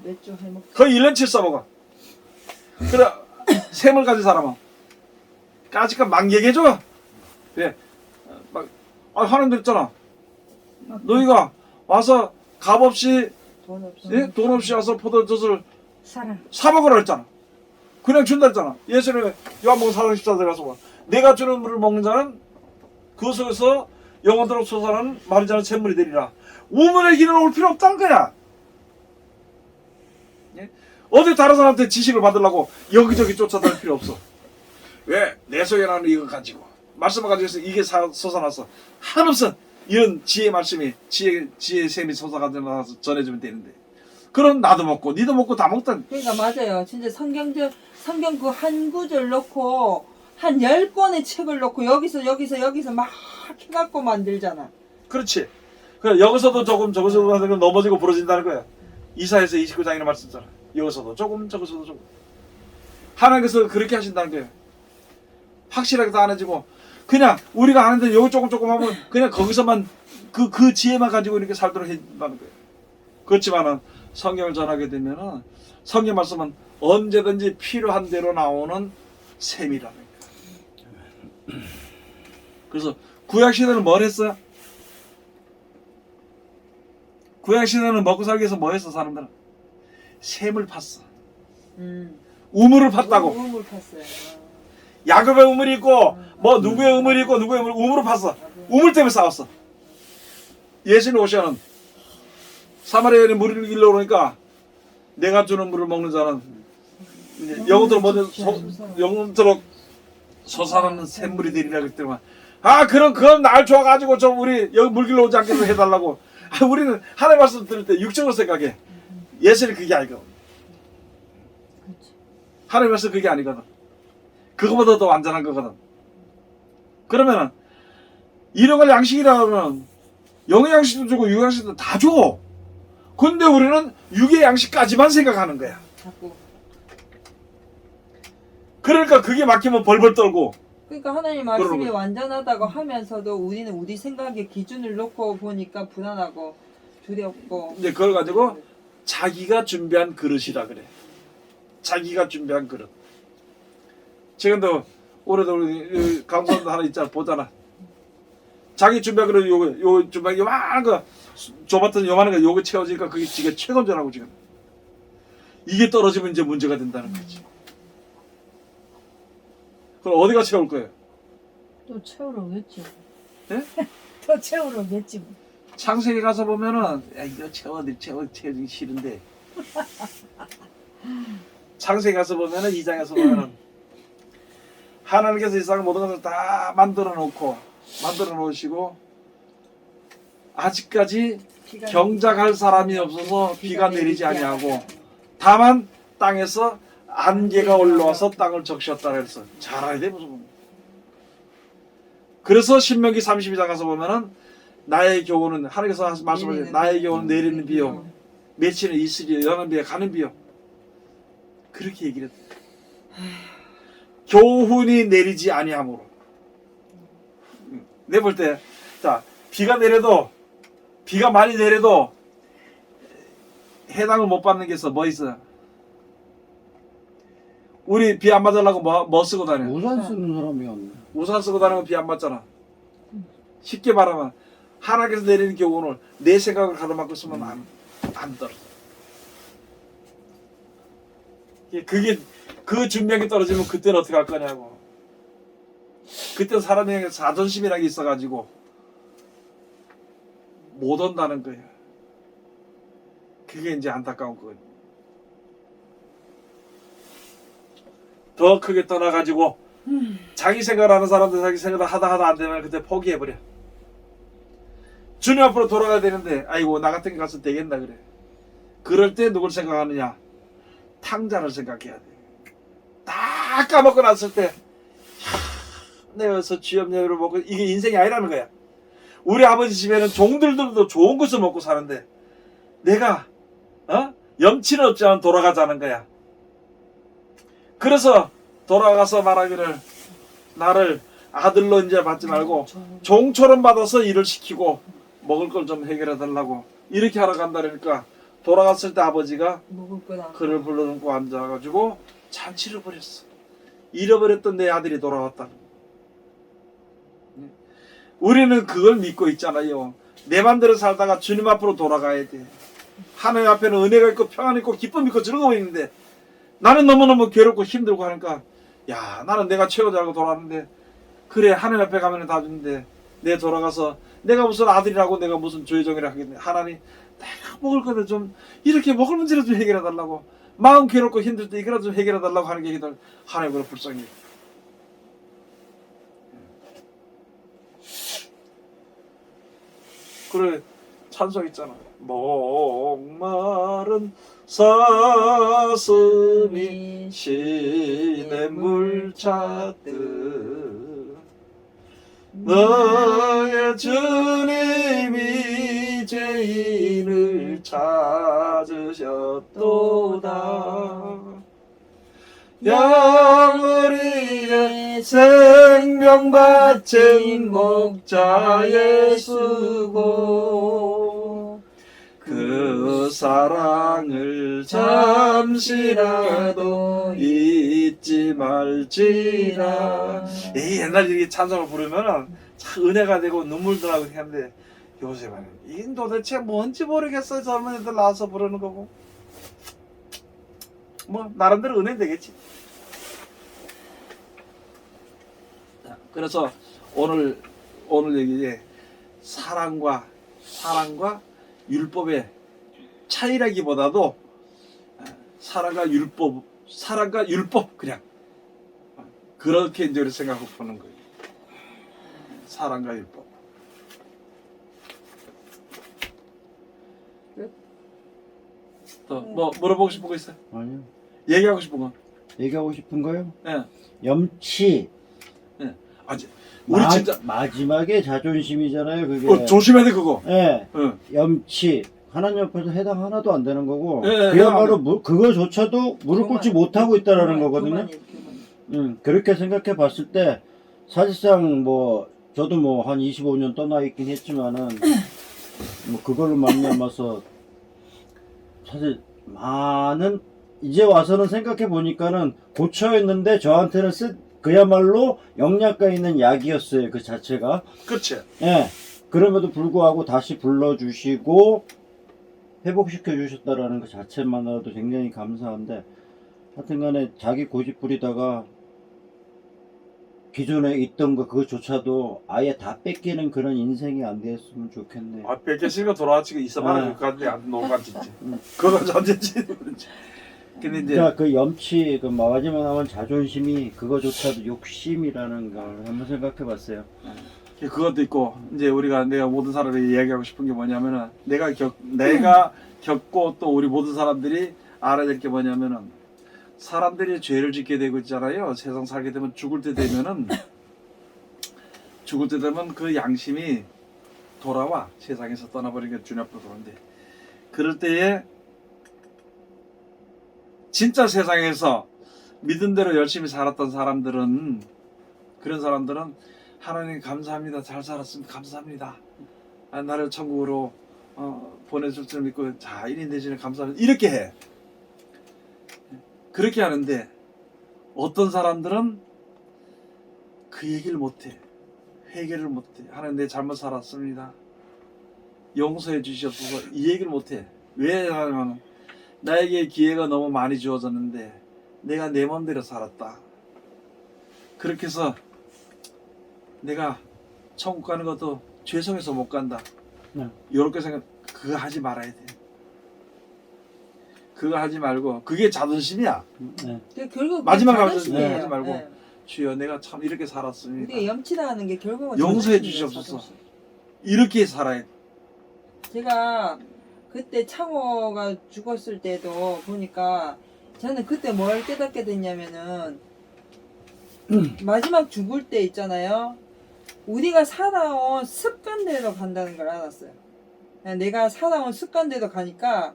몇주 해먹. 거의 1년치 써먹어. 그래 셈을 가진 사람은 까짓거 막 얘기해줘. 예, 막 하나님들 있잖아. 너희가 와서 값없이 돈 없어. 예? 돈 없이 와서 포도젖을 사랑. 사 먹으라 했잖아. 그냥 준다 했잖아. 예수님은 요한복음 4장 14절에 가서 뭐, 내가 주는 물을 먹는 자는 그 속에서 영원토록 솟아나는 마르지 않은 샘물이 되리라. 우물의 길은 올 필요 없다는 거야. 예? 어디 다른 사람한테 지식을 받으려고 여기저기 쫓아다닐 필요 없어. 왜? 내 속에 나는 이거 가지고 말씀을 가지고 이게 솟아나서 한없은 이런 지혜 말씀이 지혜 샘이 솟아나서 전해주면 되는데 그럼 나도 먹고 니도 먹고 다 먹던. 그러니까 맞아요. 진짜 성경 그 한 구절 놓고 한 10권의 책을 놓고 여기서 막 해갖고 만들잖아. 그렇지. 그래 여기서도 조금 저기서도 하는 건 넘어지고 부러진다는 거야. 이사야서 29장이나 말씀잖아. 여기서도 조금 저기서도 조금. 하나님께서 그렇게 하신다는 거예요. 확실하게 다 안 해지고 그냥 우리가 아는데 여기 조금 하면 그냥 거기서만 그 지혜만 가지고 이렇게 살도록 해준다는 거예요. 그렇지만은 성경을 전하게 되면은 성경 말씀은 언제든지 필요한 대로 나오는 셈이라는 거예요. 그래서 구약 시대는 뭘 했어요? 구약 시대는 먹고 살기 위해서 뭐 했어 사람들은? 셈을 팠어. 우물을 팠다고. 우물 팠어요. 야곱의 우물이 있고 뭐 누구의 우물이 있고 누구의 우물을 팠어. 우물 때문에 싸웠어. 예수님 오시는 사마리아 여인이 물을 길러 오니까 내가 주는 물을 먹는 자는 이제 영원토록 솟아나는 샘물이 되리라 그랬기 때문에 그건 날 좋아가지고 좀 우리 여기 물 길러 오지 않게 해달라고. 우리는 하나님 말씀 들을 때 육적으로 생각해. 예수님 그게 아니거든. 하나님 말씀 그게 아니거든. 그거보다 더 완전한 거거든. 그러면은 이런 걸 양식이라 하면 영의 양식도 주고 육의 양식도 다 줘. 근데 우리는 육의 양식까지만 생각하는 거야. 자꾸. 그러니까 그게 막히면 벌벌 떨고. 그러니까 하나님 말씀이 그러는 거야. 완전하다고 하면서도 우리는 우리 생각에 기준을 놓고 보니까 불안하고 두렵고. 이제 그걸 가지고 자기가 준비한 그릇이라 그래. 자기가 준비한 그릇. 지금도 올해도 우리 강사도 하나 있잖아. 보잖아. 자기 준비한 그릇 요 준비한 요만한 거 좁았던 요만한 거 요거 채워지니까 그게 지금 최건전하고 지금. 이게 떨어지면 이제 문제가 된다는 거지. 그럼 어디가 채울 거예요? 또 채우러 오겠지. 예? 또 채우러 오겠지. 뭐. 창세기 가서 보면은 이거 채워주기 싫은데 창세기 가서 보면은 2장에서 보면은 하나님께서 이 세상 모든 것을 다 만들어 놓으시고 아직까지 경작할 사람이 없어서 비가 내리지 아니하고 다만 땅에서 안개가 올라와서 땅을 적셨다 그랬어. 잘 알아야 돼 무슨. 그래서 신명기 32장 가서 보면은 나의 교훈은 하나님께서 말씀하신 나의 교훈은 내리는 비요 며칠은 이슬이요 여는 비에 가는 비요 그렇게 얘기를 했다. 교훈이 내리지 아니함으로. 내 볼 때 자 비가 많이 내려도 해당을 못 받는 게 있어. 뭐 있어? 우리 비 안 맞으려고 뭐 쓰고 다녀? 우산 쓰는 사람이 없네. 우산 쓰고 다니면 비 안 맞잖아. 쉽게 말하면 하나님께서 내리는 교훈을 내 생각을 가로막고 쓰면 안 떨어져. 그게 그 준비한 게 떨어지면 그때는 어떻게 할 거냐고. 그때 사람에게 자존심이라는 게 있어가지고 못 온다는 거예요. 그게 이제 안타까운 거예요. 더 크게 떠나가지고 자기 생각하는 사람들 자기 생각을 하다 안 되면 그때 포기해버려. 주님 앞으로 돌아가야 되는데 아이고 나 같은 게 가서 되겠나 그래. 그럴 때 누굴 생각하느냐? 탕자를 생각해야 돼. 다 까먹고 났을 때 내가 어서 쥐염려를 먹고 이게 인생이 아니라는 거야. 우리 아버지 집에는 종들도 좋은 것을 먹고 사는데 내가 염치는 없지 않은 돌아가자는 거야. 그래서 돌아가서 말하기를 나를 아들로 이제 받지 말고 종처럼 받아서 일을 시키고 먹을 걸 좀 해결해 달라고 이렇게 하러 간다니까 돌아갔을 때 아버지가 먹을 거다. 그를 불러놓고 앉아가지고 잔치를 벌였어. 잃어버렸던 내 아들이 돌아왔다. 우리는 그걸 믿고 있잖아요. 내 맘대로 살다가 주님 앞으로 돌아가야 돼. 하나님 앞에는 은혜가 있고 평안이 있고 기쁨이 있고 즐거움이 있는데 나는 너무너무 괴롭고 힘들고 하니까 야 나는 내가 최고다 알고 돌아왔는데 그래 하나님 앞에 가면 다 주는데 내 돌아가서 내가 무슨 아들이라고 내가 무슨 조회종이라 하겠네. 하나님 내가 먹을 거를 좀 이렇게 먹을 문제를 좀 해결해 달라고 마음 괴롭고 힘들 때 이거라도 좀 해결해 달라고 하는 게 하나님으로 불쌍해. 그래 찬송 있잖아. 목마른 사슴이 시냇물 찾듯 너의 주님이 죄인을 찾으셨도다. 양으리의 생명 바친 목자 예수고 그 사랑을 잠시라도 잊지 말지라. 이 옛날 이렇게 찬송을 부르면 참 은혜가 되고 눈물도 나고 하는데 요새는 이 도대체 뭔지 모르겠어요. 젊은 애들 나와서 부르는 거고 뭐 나름대로 은혜 되겠지. 그래서 오늘 얘기에 사랑과 율법의 차이라기보다도 사랑과 율법 그냥 그렇게 이제 생각하고 보는 거예요. 사랑과 율법. 또 뭐 물어보고 싶은 거 있어요? 아니요. 얘기하고 싶은 거? 얘기하고 싶은 거요? 예. 염치. 아직 우리 진짜 마지막에 자존심이잖아요. 그게. 조심해야 돼 그거. 예. 응. 염치. 하나님 앞에서 해당 하나도 안 되는 거고. 예, 그야말로 그거조차도 무릎 꿇지 못하고 있다라는 거거든요. 교만이에요. 그렇게 생각해 봤을 때 사실상 뭐 저도 뭐 한 25년 떠나 있긴 했지만은 뭐 그걸로 말미암아서 사실 많은 이제 와서는 생각해 보니까는 고쳐 있는데 저한테는 그야말로 영양가 있는 약이었어요. 그 자체가. 그렇지. 예. 그럼에도 불구하고 다시 불러주시고 회복시켜 주셨다라는 그 자체만으로도 굉장히 감사한데 하여튼간에 자기 고집 부리다가 기존에 있던 거 그거조차도 아예 다 뺏기는 그런 인생이 안 됐으면 좋겠네. 아 뺏겼으니까 돌아왔지 있어봐야 네. 그까지 안 넘어갔지. 그건 전제지. 근데 이제 그러니까 그 염치 그 마지막 남은 자존심이 그거조차도 욕심이라는 걸 한번 생각해 봤어요. 그것도 있고 이제 내가 모든 사람에게 이야기하고 싶은 게 뭐냐면은 내가 겪고 또 우리 모든 사람들이 알아야 될 게 뭐냐면은 사람들이 죄를 짓게 되고 있잖아요. 세상 살게 되면 죽을 때 되면 그 양심이 돌아와. 세상에서 떠나버리니까 주님 앞으로 돌아오는데 그럴 때에 진짜 세상에서 믿은 대로 열심히 살았던 사람들은 그런 사람들은 하나님 감사합니다. 잘 살았습니다. 감사합니다. 나를 천국으로 보내줄 줄 믿고 자 1인 대신에 감사합니다. 이렇게 해. 그렇게 하는데 어떤 사람들은 그 얘기를 못해. 회개를 못해. 하나님 내 잘못 살았습니다. 용서해 주시옵소서. 이 얘기를 못해. 왜 하냐면 나에게 기회가 너무 많이 주어졌는데 내가 내 맘대로 살았다. 그렇게 해서 내가 천국 가는 것도 죄송해서 못 간다. 네. 이렇게 생각 그거 하지 말아야 돼. 그거 하지 말고 그게 자존심이야. 네. 결국 마지막 자존심이에요. 하지 말고. 네. 주여 내가 참 이렇게 살았습니다. 우리가 염치당하는 게 결국은 용서해 자존심이에요, 주시옵소서. 자존심. 이렇게 살아야 돼. 제가 그때 창호가 죽었을 때도 보니까 저는 그때 뭘 깨닫게 됐냐면은 마지막 죽을 때 있잖아요. 우리가 살아온 습관대로 간다는 걸 알았어요. 내가 살아온 습관대로 가니까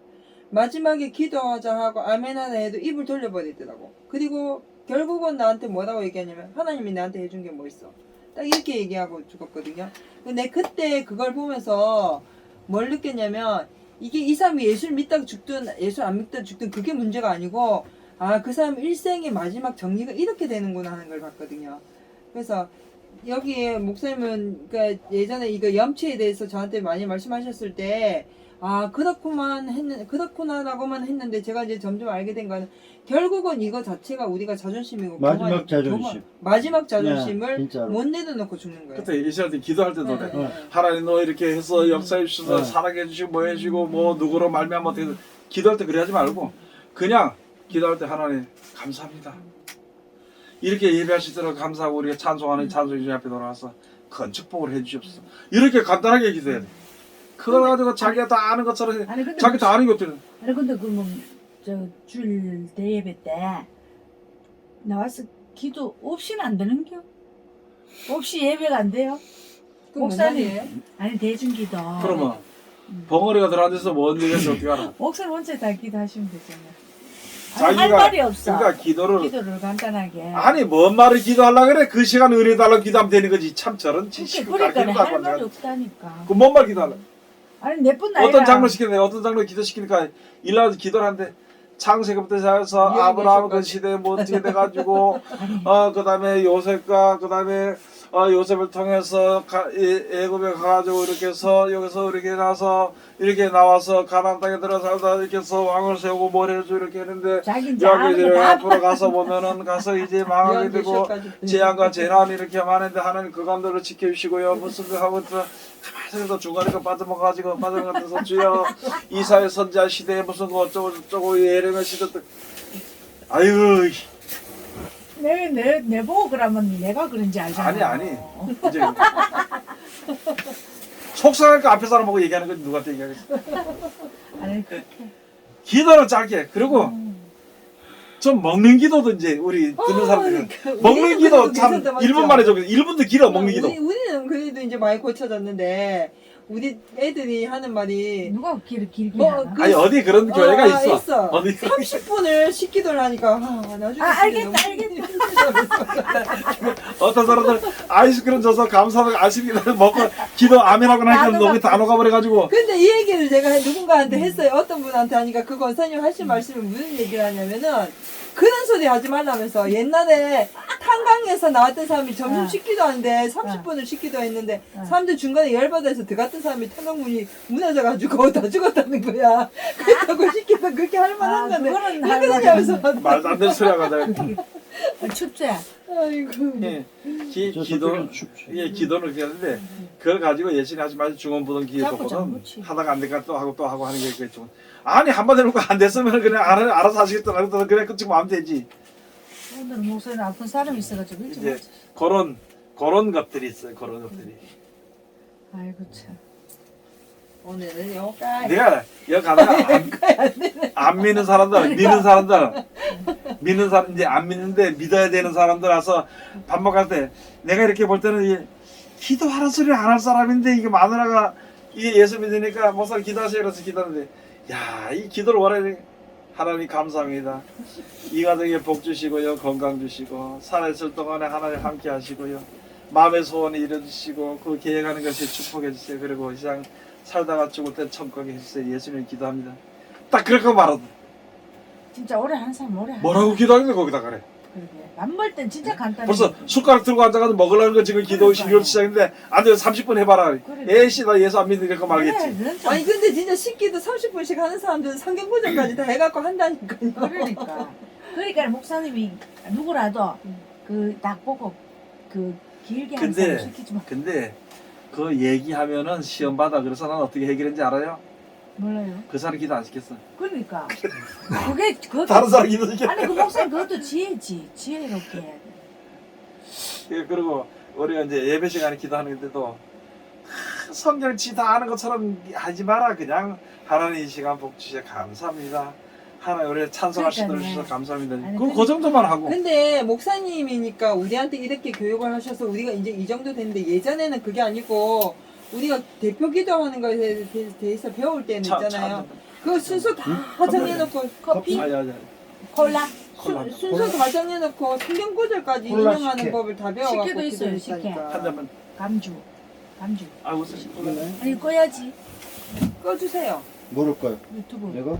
마지막에 기도하자 하고 아멘 하나 해도 입을 돌려버리더라고. 그리고 결국은 나한테 뭐라고 얘기하냐면 하나님이 나한테 해준 게 뭐 있어. 딱 이렇게 얘기하고 죽었거든요. 근데 그때 그걸 보면서 뭘 느꼈냐면 이게 이 사람이 예수를 믿다가 죽든 예수 안 믿다가 죽든 그게 문제가 아니고 아, 그 사람 일생의 마지막 정리가 이렇게 되는구나 하는 걸 봤거든요. 그래서 여기에 목사님은 그러니까 예전에 이거 염치에 대해서 저한테 많이 말씀하셨을 때 아, 그렇구나라고만 했는데 제가 이제 점점 알게 된 거는 결국은 이거 자체가 우리가 자존심이고 마지막 자존심. 마지막 자존심을 네, 진짜로. 못 내려놓고 죽는 거예요. 그때 이스라엘 때 기도할 때도 네, 그래. 네, 네. 하나님 너 이렇게 해서 역사해 주셔서 네. 사랑해 주시고 뭐 해주고 뭐 누구로 말미암아 어떻게 기도할 때 그래 하지 말고 그냥 기도할 때 하나님 감사합니다. 이렇게 예배할 수 있도록 감사하고 우리가 찬송하는 찬송이 주님 앞에 돌아와서 큰 축복을 해주시옵소서. 이렇게 간단하게 기도해야 돼. 그걸 가지고 자기가 다 아는 것처럼 아니 근데 자기 다 아는 것들은 아니 근데 그뭐저줄 대예배 때 나와서 기도 없이는 안 되는겨? 없이 예배가 안 돼요? 그건 뭔 목사님. 말이에요? 아니 대중기도. 그러면 벙어리가 들어앉아서 뭔 얘기인지 어떻게 알아? 목사님 혼자 다 기도하시면 되잖아요. 자기가- 할 말이 없어. 그러니까 기도를 간단하게. 아니 뭔 말을 기도하려고 그래? 그 시간 은혜 달라고 기도하면 되는 거지. 참 저런 지식을 그러니까 가르치는 거 할 말이 같네. 없다니까. 그 뭔 말 기도하려? 아니 내뿐 어떤 장로 시키는데 어떤 장로 기도시키니까 일나서 기도를 하는데 창세기부터 시작해서 이야기 아브라함 그 계셔가지고. 시대에 뭐 어떻게 돼가지고 아니 그다음에 요셉과 그다음에 요셉을 통해서 애굽에 가가지고 이렇게 해서 여기서 이렇게 나서 이렇게 나와서 가나안 땅에 들어 살다 이렇게 해서 왕을 세우고 뭘 해줘 이렇게 했는데 자기 이제 여기 아는 이제 거다 앞으로 가서 보면은 가서 이제 망하게 되고 재앙과 재난이 이렇게 많은데 하나님 그 감독을 지켜주시고요. 무슨 그 하고 있어 가만히 있어 중간에 그 빠져먹어가지고 빠져먹어서 주여 이사의 선지자 시대에 무슨 거 어쩌고 저쩌고 예레미야 시대 때 아유 내 보고 그러면 내가 그런지 알잖아. 아니 이제 속상하니까 앞에 사람 보고 얘기하는 건 누구한테 얘기하겠어. 아니 기도를 짧게 그리고 좀 먹는 기도도 이제 우리 듣는 사람들은 먹는 기도 참 1분 만에 좀 1분도 길어 먹는 기도. 우리는 그래도 이제 많이 고쳐졌는데 우리 애들이 하는 말이 누가 길게 뭐, 하나? 그- 아니 어디 그런 교회가 있어. 어디 30분을 식기도를 하니까 나중에 알겠다. 어떤 사람들 아이스크림 줘서 감사하고 아이스크림 먹고 기도 아멘하고 나니까 너무 다 녹아버려가지고 근데 이 얘기를 제가 누군가한테 했어요. 어떤 분한테 하니까 그 권사님 하신 말씀이 무슨 얘기를 하냐면은 그런 소리 하지 말라면서 옛날에 탄광에서 나왔던 사람이 점심 식기도 하는데 30분을 식기도 했는데 사람들 중간에 열받아서 들어갔던 사람이 탄광문이 무너져가지고 다 죽었다는 거야. 그렇다고 식기도 그렇게 할 만한 건데 그거는 왜 할 그러냐면서 말도 안 되는 소리 하고 내가 춥지? 아이고 예, 저 기도 속에는 춥지. 예 기도를 그렇게 하는데 그걸 가지고 예전에 하지 말고 중원부동 자꾸 기도보다 장구치. 하다가 안 되니까 또 하고 하는 게 있겠죠. 아니 한번 해놓고 안 됐으면 그냥 알아서 하시겠다 그래 끝이고 하면 되지. 오늘 목소리는 아픈 사람이 있어가지고 일찍 이제 왔지. 그런 것들이 있어요. 그런 것들이. 아이고 참. 오늘은 여기까지 내가 여기 가다가 안 믿는 사람들, 믿는 사람들, 믿는 사람 이제 안 믿는데 믿어야 되는 사람들 와서 밥 먹을 때 내가 이렇게 볼 때는 이 기도하는 소리를 안 할 사람인데 이게 마누라가 이게 예수 믿으니까 목사님 기도하세요 그래서 기도하는데 야 이 기도를 원하니 하나님 감사합니다. 이 가정에 복 주시고요 건강 주시고 살아있을 동안에 하나님 함께 하시고요 마음의 소원을 이뤄주시고 그 계획하는 것이 축복해 주세요. 그리고 이 세상 살다가 죽을 때 천국에 해주세요. 예수님 기도합니다. 딱 그렇게 말하더. 진짜 오래 하는 사람 오래 하는 뭐라고 기도하는데 거기다 그래. 그러게. 밥 먹을 땐 진짜 간단해. 벌써 숟가락 들고 앉아가지고 먹으려는 거 지금 기도 그러니까요. 12월 시작인데 안 돼요 30분 해봐라. 그러니까. 에이씨 나 예수 안 믿으니까 말겠지. 그래, 넌 좀- 아니 근데 진짜 식기도 30분씩 하는 사람들은 성경 구절까지 다 해갖고 한다니까요. 그러니까 목사님이 누구라도 그 딱 보고 그 길게 하는 근데 사람 시키지 마. 근데 그 얘기하면은 시험 받아. 그래서 난 어떻게 해결했는지 알아요? 몰라요. 그 사람 기도 안 시켰어. 그러니까 그게 그것도 다른 사람 기도 시켰어. 아니 그 목사님 그것도 지혜지. 지혜롭게 해야 돼. 예, 그리고 우리가 이제 예배 시간에 기도하는데도 성경 지 다 아는 것처럼 하지 마라. 그냥 하나님 이 시간 복 주셔 감사합니다. 하나님 우리 찬송할 시도를 그러니까네. 주셔서 감사합니다. 아니, 그 정도만 하고. 근데 목사님이니까 우리한테 이렇게 교육을 하셔서 우리가 이제 이 정도 됐는데 예전에는 그게 아니고 우리가 대표 기도하는 거에 대해서 배울 때는 있잖아요. 그 순서 다 정해놓고 커피, 아니. 콜라. 순서 다 정해놓고 성경 구절까지 콜라 인용하는 식혜. 법을 다 배워갖고 식혜도 있어요, 기도했다니까. 한 잔만. 감주. 아 무슨 아니 꺼야지. 꺼주세요. 모를 거요. 유튜브. 이거?